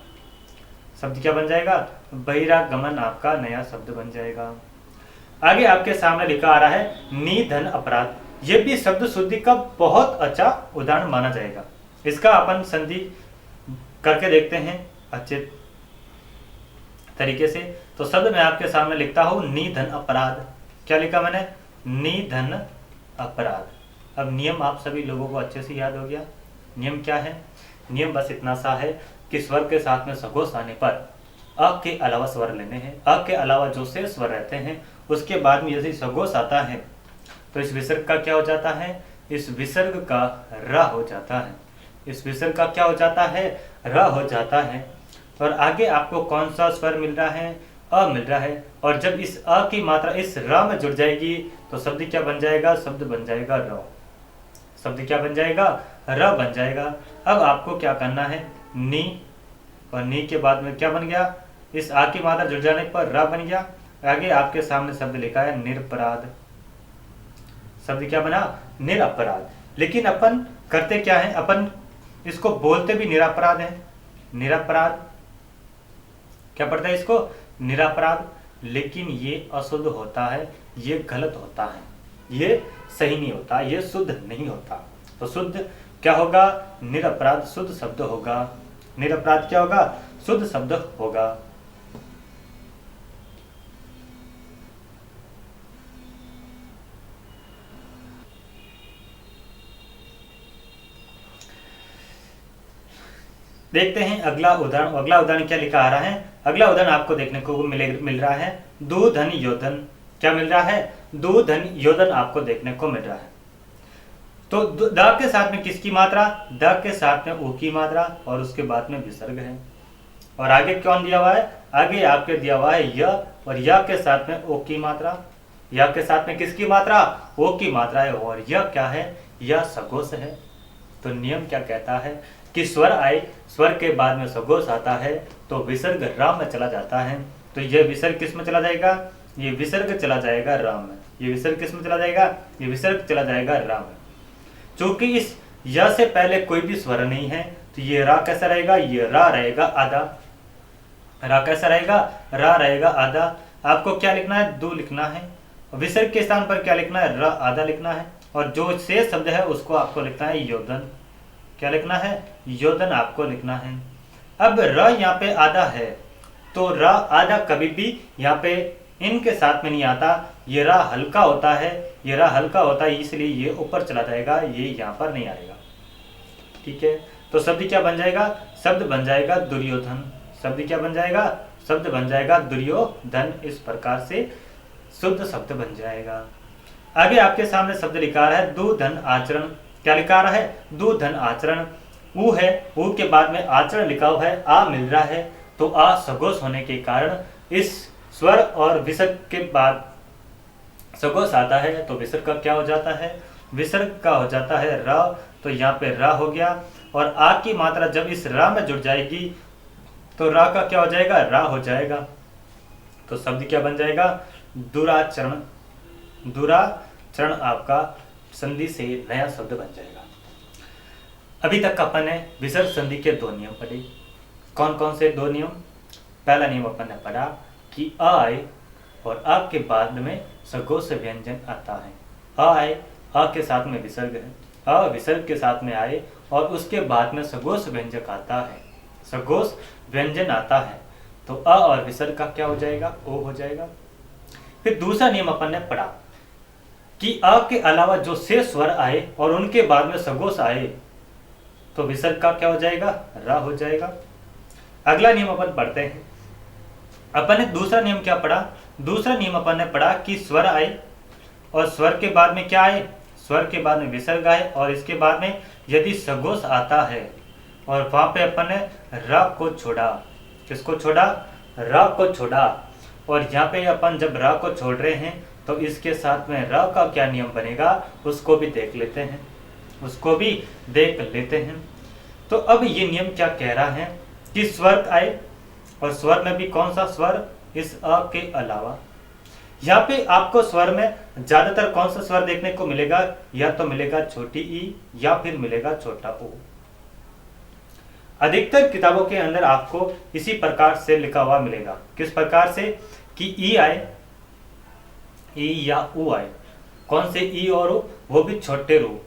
शब्द क्या बन जाएगा, बहिरागमन आपका नया शब्द बन जाएगा। आगे आपके सामने लिखा आ रहा है निधन अपराध, ये भी शब्द शुद्धि का बहुत अच्छा उदाहरण माना जाएगा। इसका अपन संधि करके देखते हैं अच्छे तरीके से। तो शब्द मैं आपके सामने लिखता हूं निधन अपराध, क्या लिखा मैंने, निधन अपराध। अब नियम आप सभी लोगों को अच्छे से याद हो गया। नियम क्या है, नियम बस इतना सा है कि स्वर के साथ में सघोष आने पर अ के अलावा स्वर लेने हैं, अ के अलावा जो शेष स्वर रहते हैं उसके बाद में यदि सघोष आता है तो इस विसर्ग का क्या हो जाता है, इस विसर्ग का र हो जाता है, इस विसर्ग का क्या हो जाता है, र हो जाता है। और आगे आपको कौन सा स्वर मिल रहा है, अ मिल रहा है, और जब इस अ की मात्रा इस र में जुड़ जाएगी तो शब्द क्या बन जाएगा, शब्द बन जाएगा र, शब्द क्या बन जाएगा, र बन जाएगा। अब आपको क्या करना है, नी, और नी के बाद में क्या बन गया, इस आ की मात्रा जुड़ जाने पर र बन गया। आगे आपके सामने शब्द लिखा है निरपराध, शब्द क्या बना, निरपराध। लेकिन अपन करते क्या है, अपन इसको बोलते भी निरपराध है, निरपराध क्या पड़ता है इसको, निरपराध, लेकिन ये अशुद्ध होता है, ये गलत होता है, ये सही नहीं होता, ये शुद्ध नहीं होता। तो शुद्ध क्या होगा, निरपराध शुद्ध शब्द होगा, निरपराध क्या होगा, शुद्ध शब्द होगा। देखते हैं अगला उदाहरण, अगला उदाहरण क्या लिखा आ रहा है। अगला उदाहरण आपको देखने को मिल रहा है दूधन योधन, क्या मिल रहा है, दूधन योधन आपको देखने को मिल रहा है। तो द के साथ में किसकी मात्रा, द के साथ में ऊ की मात्रा, और उसके बाद में विसर्ग है। और आगे कौन दिया हुआ है, आगे आपके दिया हुआ है य, और य के साथ में ओ की मात्रा, य के साथ में किसकी मात्रा, ओ की मात्रा है, और यह क्या है, यह सघोष है। तो नियम क्या कहता है कि स्वर आए, स्वर के बाद में सघोष आता है तो विसर्ग राम में चला जाता है। तो यह विसर्ग किस में चला जाएगा, ये विसर्ग चला जाएगा राम में, ये विसर्ग किस में चला जाएगा, ये विसर्ग चला जाएगा राम में। चूंकि इस य से पहले कोई भी स्वर नहीं है तो ये रा कैसा रहेगा, ये रा रहेगा आधा, रा कैसा रहेगा, रा रहेगा आधा। आपको क्या लिखना है, दो लिखना है, विसर्ग के स्थान पर क्या लिखना है, रा आधा लिखना है, और जो शेष शब्द है उसको आपको लिखना है योधन, क्या लिखना है, योधन आपको लिखना है। अब र यहाँ पे आधा है तो र आधा कभी भी यहाँ पे इनके साथ में नहीं आता, ये रा हल्का होता है, ये रा हल्का होता है, इसलिए ये ऊपर चला जाएगा, ये यहाँ पर नहीं आएगा, ठीक है। तो शब्द क्या बन जाएगा, शब्द बन जाएगा दुर्योधन, शब्द क्या बन जाएगा, शब्द बन जाएगा दुर्योधन। इस प्रकार से शुद्ध शब्द बन जाएगा। आगे आपके सामने शब्द लिखा रहा है दूधन आचरण, क्या लिखा रहा है, दूधन आचरण। ऊ है, ऊ के बाद में आचरण लिखा हुआ है, आ मिल रहा है, तो आ सघोष होने के कारण इस स्वर और विसर्ग के बाद सघोष आता है तो विसर्ग का क्या हो जाता है, विसर्ग का हो जाता है र, तो यहाँ पे र हो गया। और आ की मात्रा जब इस रा में जुड़ जाएगी तो रा का क्या हो जाएगा, रा हो जाएगा। तो शब्द क्या बन जाएगा, दुराचरण, दुराचरण आपका संधि से नया शब्द बन जाएगा। अभी तक अपन ने विसर्ग संधि के दो नियम पढ़े। कौन कौन से दो नियम, पहला नियम अपन ने पढ़ा कि अ आए और अ के बाद में सघोष व्यंजन आता है, अ आए, अ के साथ में विसर्ग है, अ विसर्ग के साथ में आए और उसके बाद में सघोष व्यंजक आता है, सघोष व्यंजन आता है, तो अ और विसर्ग का क्या हो जाएगा, ओ हो जाएगा। फिर दूसरा नियम अपन ने पढ़ा कि अ के अलावा जो शेष स्वर आए और उनके बाद में सघोष आए तो विसर्ग का क्या हो जाएगा, रा हो जाएगा। अगला नियम अपन पढ़ते हैं। अपन ने दूसरा नियम क्या पढ़ा, दूसरा नियम अपन ने पढ़ा कि स्वर आए और स्वर के बाद में क्या आए, स्वर के बाद में विसर्ग आए और इसके बाद में यदि सगोस आता है और वहां पे अपन ने र को छोड़ा, किसको छोड़ा, र को छोड़ा, और यहाँ पे अपन जब र को छोड़ रहे हैं तो इसके साथ में र का क्या नियम बनेगा उसको भी देख लेते हैं, उसको भी देख लेते हैं। तो अब ये नियम क्या कह रहा है कि स्वर आए और स्वर में भी कौन सा स्वर, इस अ के अलावा। यहाँ पे आपको स्वर में ज्यादातर कौन सा स्वर देखने को मिलेगा, या तो मिलेगा छोटी ई या फिर मिलेगा छोटा ओ। अधिकतर किताबों के अंदर आपको इसी प्रकार से लिखा हुआ मिलेगा, किस प्रकार से कि ई आए, ई या ऊ आए, कौन से ई और ऊ, वो भी छोटे रूप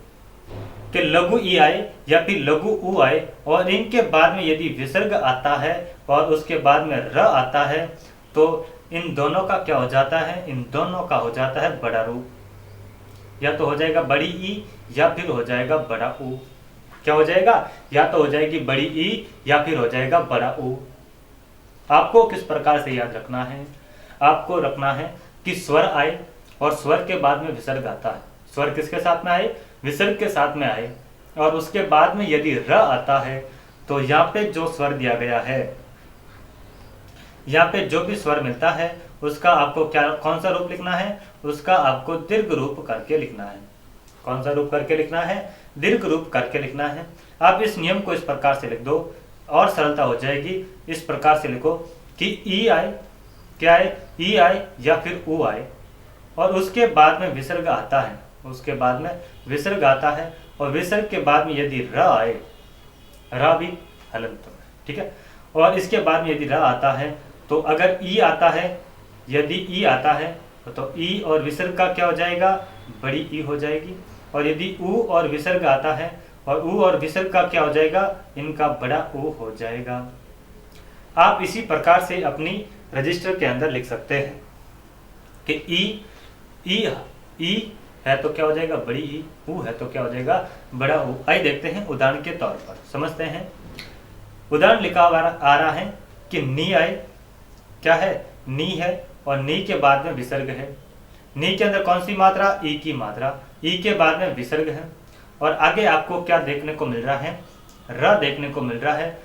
कि लघु ई आए या फिर लघु ऊ आए, और इनके बाद में यदि विसर्ग आता है और उसके बाद में र आता है तो इन दोनों का क्या हो जाता है, इन दोनों का हो जाता है बड़ा रूप, या तो हो जाएगा बड़ी ई या फिर हो जाएगा बड़ा ऊ। क्या हो जाएगा, या तो हो जाएगी बड़ी ई या फिर हो जाएगा बड़ा ऊ। आपको किस प्रकार से याद रखना है, आपको रखना है कि स्वर आए और स्वर के बाद में विसर्ग आता है, स्वर किसके साथ में आए, विसर्ग के साथ में आए, और उसके बाद में यदि र आता है तो यहाँ पे जो स्वर दिया गया है, यहाँ पे जो भी स्वर मिलता है उसका आपको क्या, कौन सा रूप लिखना है, उसका आपको दीर्घ रूप करके लिखना है। कौन सा रूप करके लिखना है, दीर्घ रूप करके लिखना है। आप इस नियम को इस प्रकार से लिख दो और सरलता हो जाएगी। इस प्रकार से लिखो कि ई आए, क्या आए, ई आए या फिर ऊ आए, और उसके बाद में विसर्ग आता है, उसके बाद में विसर्ग आता है, और विसर्ग के बाद में यदि र आए, र भी हलंत, ठीक है, और इसके बाद में यदि र आता है तो अगर ई आता है, यदि ई आता है तो ई और विसर्ग का क्या हो जाएगा, बड़ी ई हो जाएगी, और यदि ऊ और विसर्ग आता है और ऊ और विसर्ग का क्या हो जाएगा, इनका बड़ा ऊ हो जाएगा। आप इसी प्रकार से अपनी रजिस्टर के अंदर लिख सकते हैं कि ई है तो क्या हो जाएगा, बड़ी ई, ऊ है तो क्या हो जाएगा, बड़ा ऊ। आइए देखते हैं उदाहरण के तौर पर, समझते हैं। उदाहरण लिखा आ रहा है कि नी आए, क्या है, नी है, और नी के बाद में विसर्ग है। नी के अंदर कौन सी मात्रा, ई की मात्रा, ई के बाद में विसर्ग है, और आगे आपको क्या देखने को मिल रहा है, र देखने को मिल रहा है।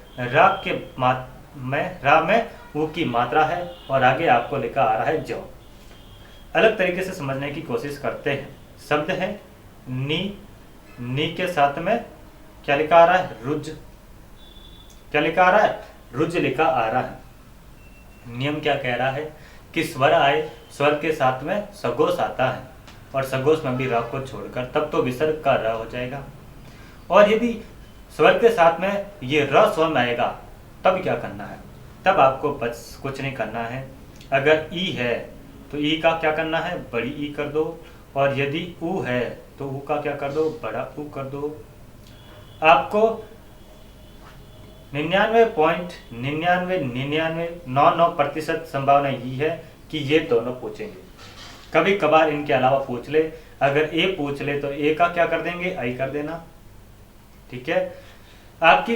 रा में ऊ की मात्रा है, और आगे आपको लिखा आ रहा है जो। अलग तरीके से समझने की कोशिश करते हैं। शब्द है नी के साथ में क्या लिखा आ रहा है, रुज। क्या लिखा आ रहा है, रुज लिखा आ रहा है। नियम क्या कह रहा है कि स्वर आए, स्वर के साथ में सगोस आता है, और सगोस में भी र को छोड़कर, तब तो विसर्ग का र हो जाएगा। और यदि स्वर के साथ में ये र स्वर में आएगा तब क्या करना है, तब आपको बस कुछ नहीं करना है। अगर ई है तो ई का क्या करना है, बड़ी ई कर दो, और यदि ऊ है तो ऊ का क्या कर दो, बड़ा ऊ कर दो। आपको 99.9999% संभावना यही है कि ये दोनों पूछेंगे। कभी कभार इनके अलावा पूछ ले, अगर ए पूछ ले तो ए का क्या कर देंगे, आई कर देना, ठीक है। आपकी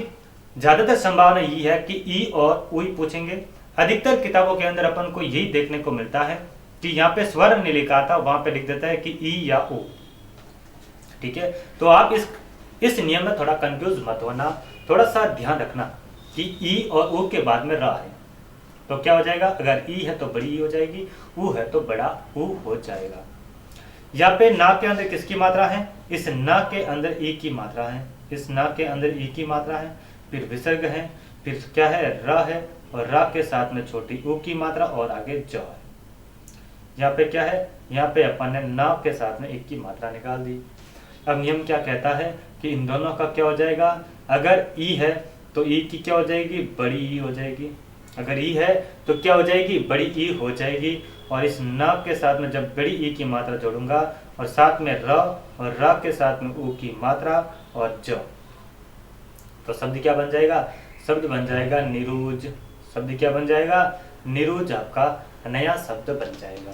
ज्यादातर संभावना यही है कि ई और ऊ पूछेंगे। अधिकतर किताबों के अंदर अपन को यही देखने को मिलता है कि यहाँ पे स्वर नहीं लिखा था, वहां पे लिख देता है कि ई या ऊ, ठीक है। तो आप इस नियम में थोड़ा कंफ्यूज मत होना, थोड़ा सा ध्यान रखना कि ई और ऊ के बाद में र है तो क्या हो जाएगा, अगर ई है तो बड़ी ई हो जाएगी, ऊ है तो बड़ा ऊ हो जाएगा। यहाँ पे ना के अंदर किसकी मात्रा है, इस ना के अंदर ई की मात्रा है, इस ना के अंदर ई की मात्रा है, फिर विसर्ग है, फिर क्या है, र है, और र के साथ में छोटी ऊ की मात्रा, और आगे ज है। यहाँ पे क्या है, यहाँ पे अपन ने ना के साथ में एक की मात्रा निकाल दी। अब नियम क्या कहता है कि इन दोनों का क्या हो जाएगा, अगर ई है तो ई की क्या हो जाएगी, बड़ी ई हो जाएगी, अगर ई है तो क्या हो जाएगी, बड़ी ई हो जाएगी, और इस न के साथ में जब बड़ी ई की मात्रा जोड़ूंगा और साथ में र, और र के साथ में ऊ की मात्रा और ज, तो शब्द क्या बन जाएगा, शब्द बन जाएगा निरूज। शब्द क्या बन जाएगा, निरूज आपका नया शब्द बन जाएगा,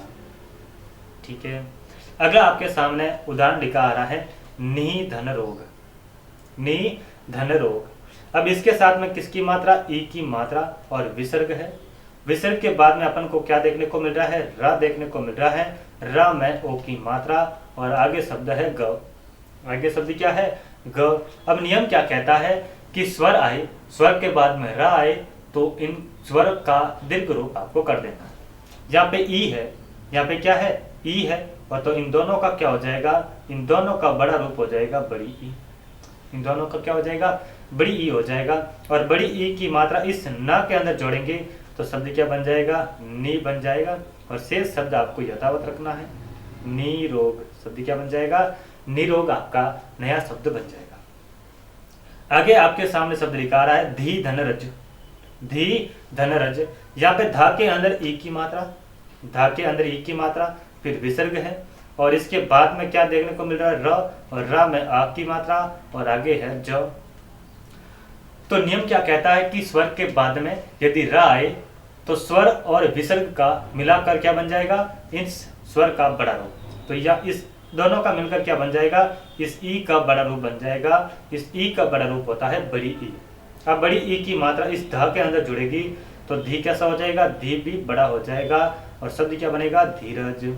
ठीक है। अगला आपके सामने उदाहरण लिखा आ रहा है निधन रोग, निधन रोग। अब इसके साथ में किसकी मात्रा, ई की मात्रा और विसर्ग है। विसर्ग के बाद में अपन को क्या देखने को मिल रहा है, र देखने को मिल रहा है, र में ओ की मात्रा और आगे शब्द है ग, आगे शब्द क्या है, ग। अब नियम क्या कहता है कि स्वर आए, स्वर के बाद में र आए तो इन स्वर का दीर्घ रूप आपको कर देना। यहाँ पे ई है, यहाँ पे क्या है, ई है, और तो इन दोनों का क्या हो जाएगा, इन दोनों का बड़ा रूप हो जाएगा बड़ी ई। इन दोनों का क्या हो जाएगा, बड़ी ई हो जाएगा। और बड़ी ई की मात्रा इस न के अंदर जोड़ेंगे तो शब्द क्या बन जाएगा, नी बन जाएगा। और शेष शब्द आपको यथावत रखना है, निरोग। शब्द क्या बन जाएगा, निरोग आपका नया शब्द बन जाएगा। आगे आपके सामने शब्द लिखा रहा है धी धनरज। धी धनरज, यहाँ पे धा के अंदर ई की मात्रा, धा के अंदर ई की मात्रा, फिर विसर्ग है, और इसके बाद में क्या देखने को मिल रहा है, र, और र में आ की मात्रा, और आगे है ज। तो नियम क्या कहता है कि स्वर के बाद में यदि र आए तो स्वर और विसर्ग का मिलाकर क्या बन जाएगा, इस स्वर का बड़ा रूप। तो या इस दोनों का मिलकर क्या बन जाएगा, इस ई का बड़ा रूप बन जाएगा। इस ई का बड़ा रूप होता है बड़ी ई। अब बड़ी ई की मात्रा इस ध के अंदर जुड़ेगी तो धी कैसा हो जाएगा, धी भी बड़ा हो जाएगा, और शब्द क्या बनेगा, धीरज।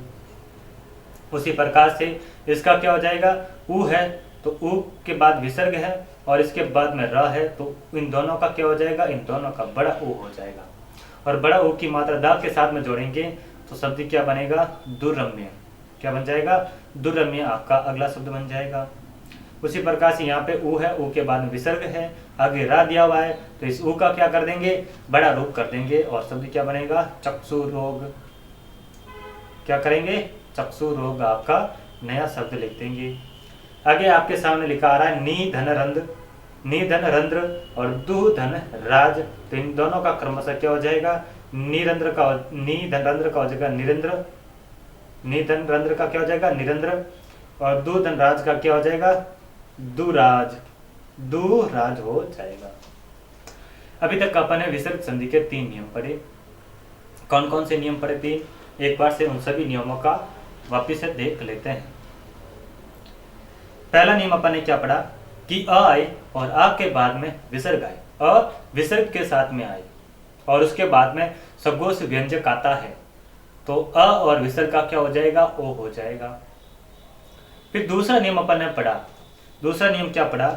उसी प्रकार से इसका क्या हो जाएगा, ऊ है तो ऊ के बाद विसर्ग है, और इसके बाद में र है तो इन दोनों का क्या हो जाएगा, इन दोनों का बड़ा ऊ हो जाएगा। और बड़ा ऊ की मात्रा दा के साथ में जोड़ेंगे तो शब्द क्या बनेगा, दुर्रम्य। क्या बन जाएगा, दुर्रम्य आपका अगला शब्द बन जाएगा। उसी प्रकार से यहाँ पे ऊ है, ऊ के बाद में विसर्ग है, आगे रा दिया हुआ है तो इस ऊ का क्या कर देंगे, बड़ा रूप कर देंगे, और शब्द क्या बनेगा, चक्षु रोग। क्या करेंगे, चक्षु रोग आपका नया शब्द लिख देंगे। आगे आपके सामने लिखा आ रहा है नी धन रंध्र। नी धन रंध्र और दु धन राज, तो इन दोनों का क्रमशः क्या हो जाएगा, निरंध्र का, नी धन रंध्र का हो जाएगा निरंध्र, नी धन रंध्र का क्या हो जाएगा, निरंध्र, और दु धन राज का क्या हो जाएगा, दुराज। दुराज हो जाएगा। अभी तक अपन ने विसर्ग संधि के 3 नियम पढ़े। कौन कौन से नियम पढ़े, 3। एक बार से उन सभी नियमों का वापिस से देख लेते हैं। पहला नियम अपन ने क्या पढ़ा कि अ आए और आ के बाद में विसर्ग आए, अ विसर्ग के साथ में आए, और उसके बाद में सगोश व्यंजक आता है तो अ और विसर्ग का क्या हो जाएगा, ओ हो जाएगा। फिर दूसरा नियम अपन ने पढ़ा, दूसरा नियम क्या पढ़ा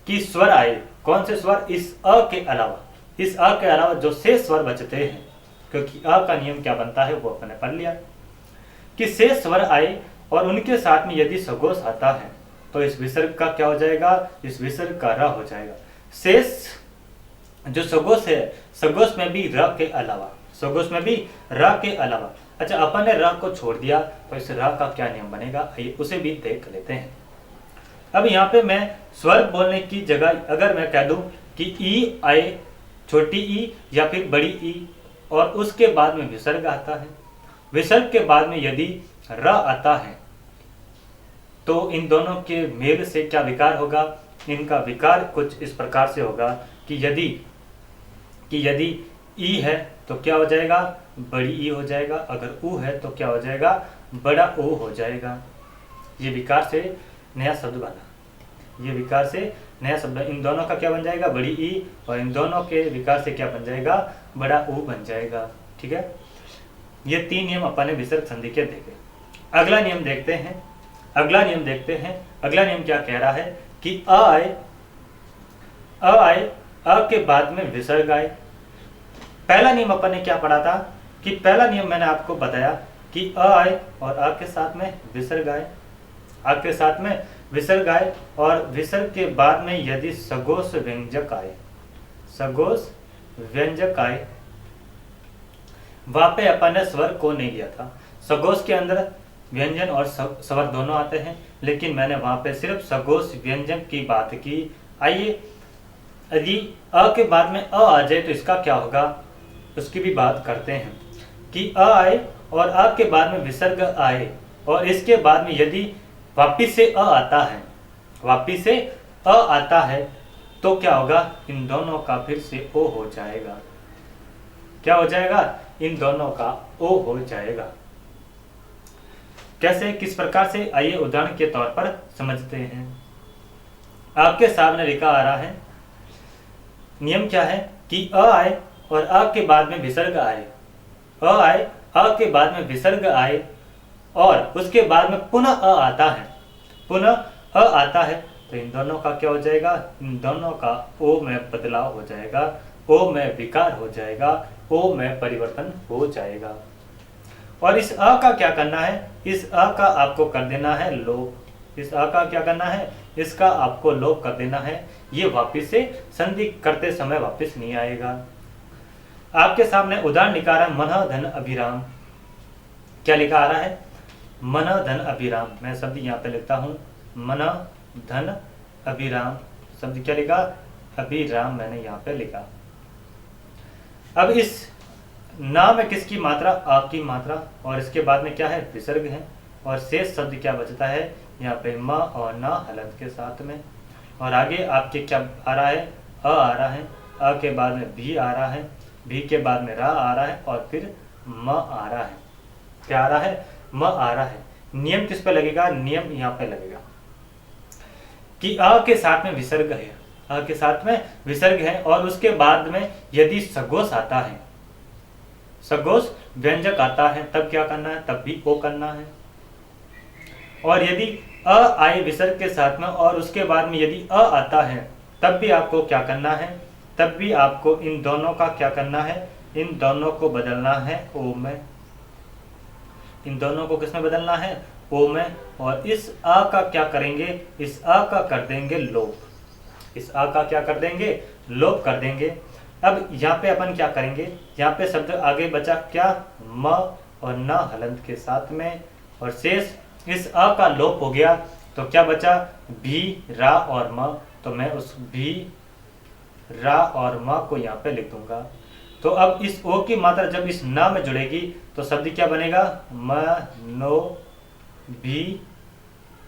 कि स्वर आए, कौन से स्वर, इस अ के अलावा, इस अ के अलावा जो शेष स्वर बचते हैं, क्योंकि अ का नियम क्या बनता है वो अपन ने पढ़ लिया कि शेष स्वर आए और उनके साथ में यदि सगोश आता है तो इस विसर्ग का क्या हो जाएगा, इस विसर्ग का र हो जाएगा। शेष जो सगोश है, सगोश में भी र के अलावा, सगोश में भी र के अलावा, अच्छा अपन ने र को छोड़ दिया तो इस र का क्या नियम बनेगा, आइए उसे भी देख लेते हैं। अब यहाँ पे मैं स्वर बोलने की जगह अगर मैं कह दूं कि ई आए, छोटी ई या फिर बड़ी ई, और उसके बाद में विसर्ग आता है, विसर्ग के बाद में यदि र आता है तो इन दोनों के मेल से क्या विकार होगा, इनका विकार कुछ इस प्रकार से होगा कि यदि ई है तो क्या हो जाएगा, बड़ी ई हो जाएगा, अगर ऊ है तो क्या हो जाएगा, बड़ा ओ हो जाएगा। ये विकार से नया शब्द बना, ये विकार से नया शब्द, इन दोनों का क्या बन जाएगा, बड़ी ई, और इन दोनों के विकार से क्या बन जाएगा, बड़ा ऊ बन जाएगा। ठीक है, ये 3 नियम अपन ने विसर्ग संधि के देखे। अगला नियम देखते हैं, अगला नियम देखते हैं। अगला नियम क्या कह रहा है कि अ आए, अ आए, अ के बाद में विसर्ग आए। पहला नियम अपन ने क्या पढ़ा था कि पहला नियम मैंने आपको बताया कि अ आए और अ के साथ में विसर्ग आए, अ के साथ में विसर्ग आए, और विसर्ग के बाद में यदि सगोश व्यंजक आए, सगोश व्यंजक आए, वहां पे अपन ने स्वर को नहीं लिया था। सगोश के अंदर व्यंजन और स्वर दोनों आते हैं, लेकिन मैंने वहां पे सिर्फ सगोश व्यंजन की बात की। आइए यदि अ के बाद में अ आ जाए तो इसका क्या होगा, उसकी भी बात करते हैं कि अ आए और अ के बाद में विसर्ग आए, और इसके बाद में यदि वापिस से अ आता है, वापिस से अ आता है तो क्या होगा, इन दोनों का फिर से ओ हो जाएगा। क्या हो जाएगा, इन दोनों का ओ हो जाएगा। कैसे, किस प्रकार से, आइए उदाहरण के तौर पर समझते हैं। आपके सामने लिखा आ रहा है, नियम क्या है कि अ आए और अ के बाद में विसर्ग आए, अ आए, अ के बाद में विसर्ग आए, और उसके बाद में पुनः अ आता है, पुनः अ आता है तो इन दोनों का क्या हो जाएगा, इन दोनों का ओ में बदलाव हो जाएगा, ओ में विकार हो जाएगा, ओ में परिवर्तन हो जाएगा। और इस अ का क्या करना है, इस अ का आपको कर देना है लोप। इस अ का क्या करना है, इसका आपको लोप कर देना है। ये वापिस से संधि करते समय वापिस नहीं आएगा। आपके सामने उदाहरण लिखा रहा है मन धन अभिराम। क्या लिखा आ रहा है, मन धन अभिराम। मैं शब्द यहाँ पे लिखता हूँ मन धन अभिराम। शब्द क्या लिखा, अभिराम मैंने यहाँ पे लिखा। अब इस ना में किसकी मात्रा, आ की मात्रा, और इसके बाद में क्या है, विसर्ग है। और शेष शब्द क्या बचता है, यहाँ पे म और ना हलंत के साथ में। और आगे आपके क्या आ रहा है, अ आ रहा है, अ के बाद में भी आ रहा है, भी के बाद में रा आ रहा है, और फिर म आ रहा है। क्या आ रहा है, म आ रहा है। नियम किस पे लगेगा, नियम यहाँ पे लगेगा कि अ के साथ में विसर्ग है, अ के साथ में विसर्ग है, और उसके बाद में यदि सगोश आता है, सगोश व्यंजक आता है, तब क्या करना है, तब भी ओ करना है। और यदि अ आए विसर्ग के साथ में और उसके बाद में यदि अ आता है, तब भी आपको क्या करना है, तब भी आपको इन दोनों का क्या करना है, इन दोनों को बदलना है ओ में। इन दोनों को किसमें बदलना है, ओ में। और इस आ का क्या करेंगे, इस आ का कर देंगे लोप। इस आ का क्या कर देंगे, लोप कर देंगे। अब यहाँ पे अपन क्या करेंगे, यहाँ पे शब्द आगे बचा क्या, म और न हलंत के साथ में, और शेष इस अ का लोप हो गया, तो क्या बचा, भी रा और म। तो मैं उस भी रा और म को यहाँ पे लिख दूंगा। तो अब इस ओ की मात्रा जब इस न में जुड़ेगी तो शब्द क्या बनेगा, म नो भी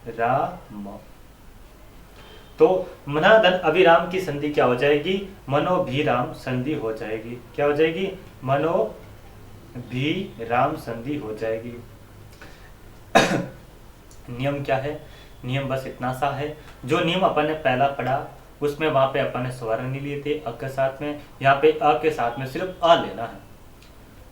रा म। तो मनाधन अभिराम की संधि क्या हो जाएगी, मनोभिराम संधि हो जाएगी। क्या हो जाएगी, मनोभिराम संधि हो जाएगी। नियम क्या है, नियम बस इतना सा है, जो नियम अपन ने पहला पढ़ा उसमें वहां पे अपन ने स्वर नहीं लिए थे अ के साथ में, यहाँ पे अ के साथ में सिर्फ अ लेना है,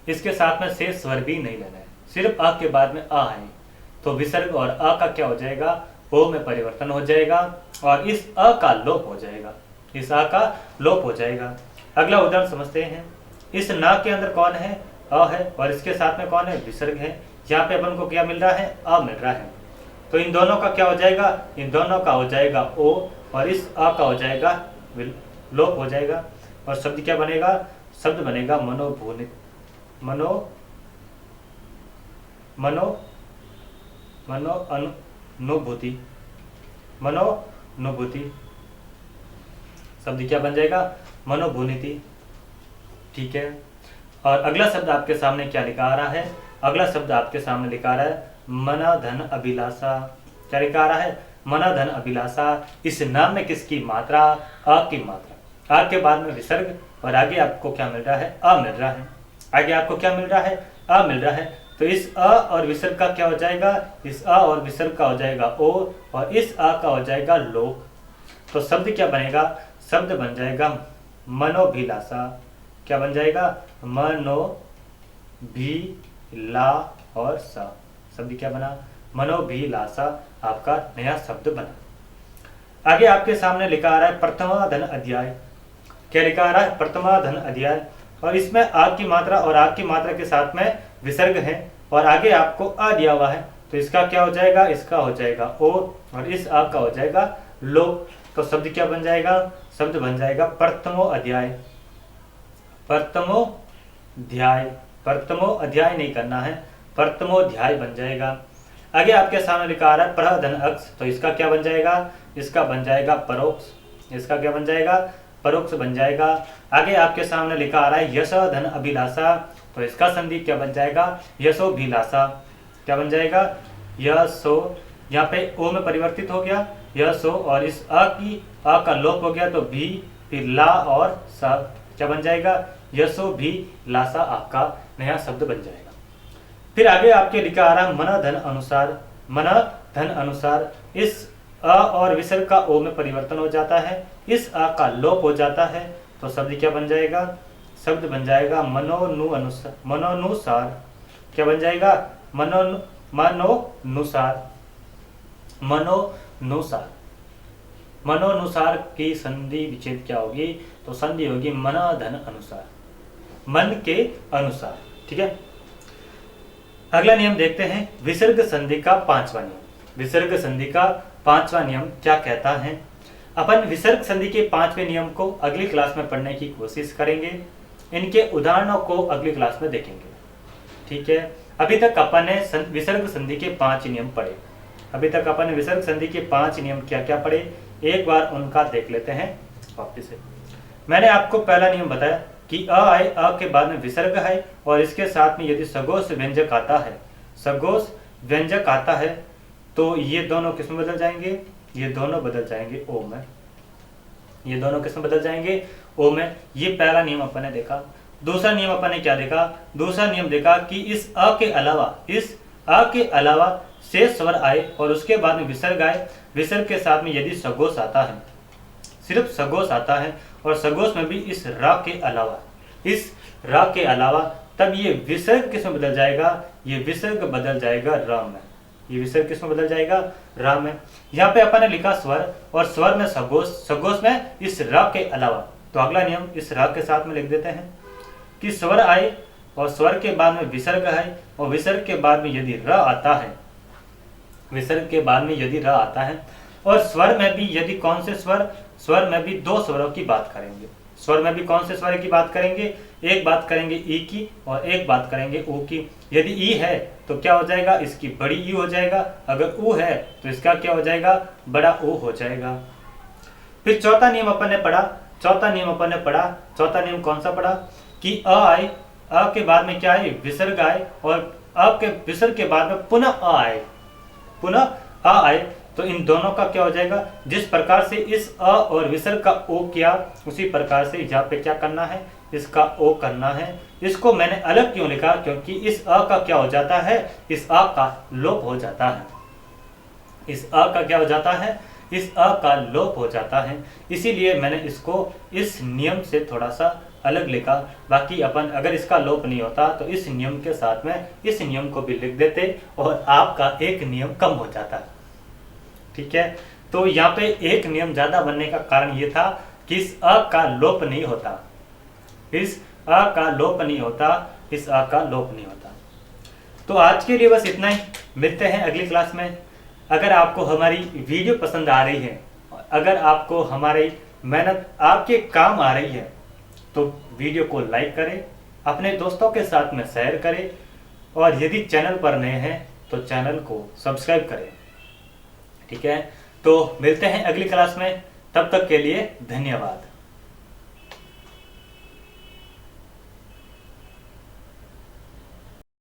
इसके साथ में शेष स्वर भी नहीं लेना है, सिर्फ अ के बाद में अ है। तो विसर्ग और अ का क्या हो जाएगा, ओ में परिवर्तन हो जाएगा, और इस अ का लोप हो जाएगा, इस अ का लोप हो जाएगा। अगला उदाहरण समझते हैं। इस ना के अंदर कौन है, अ है, और इसके साथ में कौन है, विसर्ग है। यहाँ पे अपन को क्या मिल रहा है, अ मिल रहा है। तो इन दोनों का क्या हो जाएगा, इन दोनों का हो जाएगा ओ, और इस अ का हो जाएगा लोप हो जाएगा। और शब्द क्या बनेगा, शब्द बनेगा मनोभूनित, मनो मनो मनो अनुभूति, मनोनुभूति। शब्द क्या बन जाएगा, मनोभूनिति। ठीक है। और अगला शब्द आपके सामने क्या लिखा आ रहा है, अगला शब्द आपके सामने लिखा आ रहा है मनाधन अभिलाषा। क्या लिखा आ रहा है, मनाधन अभिलाषा। इस नाम में किसकी मात्रा, अ की मात्रा, अ के बाद में विसर्ग, और आगे आपको क्या मिल रहा है, अ मिल रहा है। आगे आपको क्या मिल रहा है, अ मिल रहा है। तो इस अ और विसर्ग का क्या हो जाएगा, इस अ और विसर्ग का हो जाएगा ओ, और इस अ का हो जाएगा लोप। तो शब्द क्या बनेगा, शब्द बन जाएगा मनोभिलाषा। क्या बन जाएगा, मनो भी ला और सा। शब्द क्या बना, मनोभिलाषा आपका नया शब्द बना। आगे आपके सामने लिखा आ रहा है प्रथमाधन अध्याय। क्या लिखा आ रहा है, प्रथमाधन अध्याय। और इसमें आग की मात्रा और आग की मात्रा के साथ में विसर्ग है, और आगे आपको आ दिया हुआ है, तो इसका क्या हो जाएगा, इसका हो जाएगा ओ, और इस आग का हो जाएगा लोप। तो शब्द क्या बन जाएगा, शब्द बन जाएगा प्रथमो अध्याय। प्रथमो अध्याय, प्रथमो अध्याय नहीं करना है, प्रथमो अध्याय बन जाएगा। आगे आपके सामने लिखा आ रहा है प्रधन अक्ष। तो इसका क्या बन जाएगा, इसका बन जाएगा परोक्ष। इसका क्या बन जाएगा, परोक्ष बन जाएगा। आगे आपके सामने लिखा आ रहा है यश धन अभिलाषा। तो इसका संधि क्या बन जाएगा, यशोभिलाषा। क्या बन जाएगा, यशो, यहाँ पे ओ में परिवर्तित हो गया यशो, और इस अ की अ का लोप हो गया, तो भी, फिर ला और सा। क्या बन जाएगा, यशो भी लासा आपका नया शब्द बन जाएगा। फिर आगे आपके लिखा आ रहा है मन धन अनुसार। मन धन अनुसार, इस अ और विसर्ग का ओ में परिवर्तन हो जाता है, इस अ का लोप हो जाता है, तो शब्द क्या बन जाएगा, शब्द बन जाएगा मनोनुसार, मनोनुसार। क्या बन जाएगा, मनोनुसार, मनोनुसार। मनोनुसार की संधि विच्छेद क्या होगी? तो संधि होगी मना धन अनुसार, मन के अनुसार। ठीक है, अगला नियम देखते हैं, विसर्ग संधि का 5वां नियम। विसर्ग संधि का 5वां नियम क्या कहता है? अपन विसर्ग संधि के 5वें नियम को अगली क्लास में पढ़ने की कोशिश करेंगे, इनके उदाहरणों को अगली क्लास में देखेंगे। ठीक है, अभी तक अपन ने विसर्ग संधि के 5 नियम पढ़े। अभी तक अपन ने विसर्ग संधि के 5 नियम क्या क्या पढ़े, एक बार उनका देख लेते हैं वापस से। मैंने आपको पहला नियम बताया कि अ आए, अ के बाद में विसर्ग है और इसके साथ में यदि सगोश व्यंजक आता है, सगोश व्यंजक आता है तो ये दोनों किस में बदल जाएंगे? ये दोनों बदल जाएंगे ओ में। ये दोनों किस में बदल जाएंगे? ओ में। ये पहला नियम अपन ने देखा। दूसरा नियम अपन ने क्या देखा? दूसरा नियम देखा कि इस अ के अलावा शेष स्वर आए और उसके बाद में विसर्ग आए, विसर्ग के साथ में यदि सगोश आता है, सिर्फ सगोश आता है और सगोश में भी इस रा के अलावा, तब ये विसर्ग किस में बदल जाएगा? ये विसर्ग बदल जाएगा रा में। ये विसर्ग किस में बदल जाएगा? रा में। यहाँ पे अपन ने लिखा स्वर और स्वर में सगोश, सगोश में इस रा के अलावा। तो अगला नियम इस रा के साथ में लिख देते हैं कि स्वर आए और स्वर के बाद में विसर्ग आए और विसर्ग के बाद में यदि र आता है, विसर्ग के बाद में यदि र आता है और स्वर में भी यदि कौन से स्वर में भी 2 स्वरों की बात करेंगे। स्वर में भी कौन से स्वर की बात करेंगे? एक बात करेंगे ई की और एक बात करेंगे ऊ की। यदि ई है तो क्या हो जाएगा? इसकी बड़ी ई हो जाएगा। अगर ऊ है तो इसका क्या हो जाएगा? बड़ा ऊ हो जाएगा। फिर चौथा नियम अपन ने पढ़ा। चौथा नियम कौन सा पढ़ा? कि अ आए, अ के बाद में क्या आए? विसर्ग आए और अ के विसर्ग के बाद में पुनः अ आए, तो इन दोनों का क्या हो जाएगा? जिस प्रकार से इस अ और विसर्ग का ओ किया, उसी प्रकार से यहाँ पे क्या करना है? इसका ओ करना है। इसको मैंने अलग क्यों लिखा? क्योंकि इस अ का क्या हो जाता है? इस अ का लोप हो जाता है। इस अ का क्या हो जाता है? इस अ का लोप हो जाता है। इसीलिए मैंने इसको इस नियम से थोड़ा सा अलग लिखा। बाकी अपन अगर इसका लोप नहीं होता तो इस नियम के साथ में इस नियम को भी लिख देते और आपका एक नियम कम हो जाता। ठीक है, तो यहाँ पे एक नियम ज्यादा बनने का कारण ये था कि इस अ का लोप नहीं होता, इस अ का लोप नहीं होता। तो आज के लिए बस इतना ही। मिलते हैं अगली क्लास में। अगर आपको हमारी वीडियो पसंद आ रही है, अगर आपको हमारी मेहनत आपके काम आ रही है, तो वीडियो को लाइक करें, अपने दोस्तों के साथ में शेयर करें और यदि चैनल पर नए हैं तो चैनल को सब्सक्राइब करें। ठीक है, तो मिलते हैं अगली क्लास में। तब तक के लिए धन्यवाद।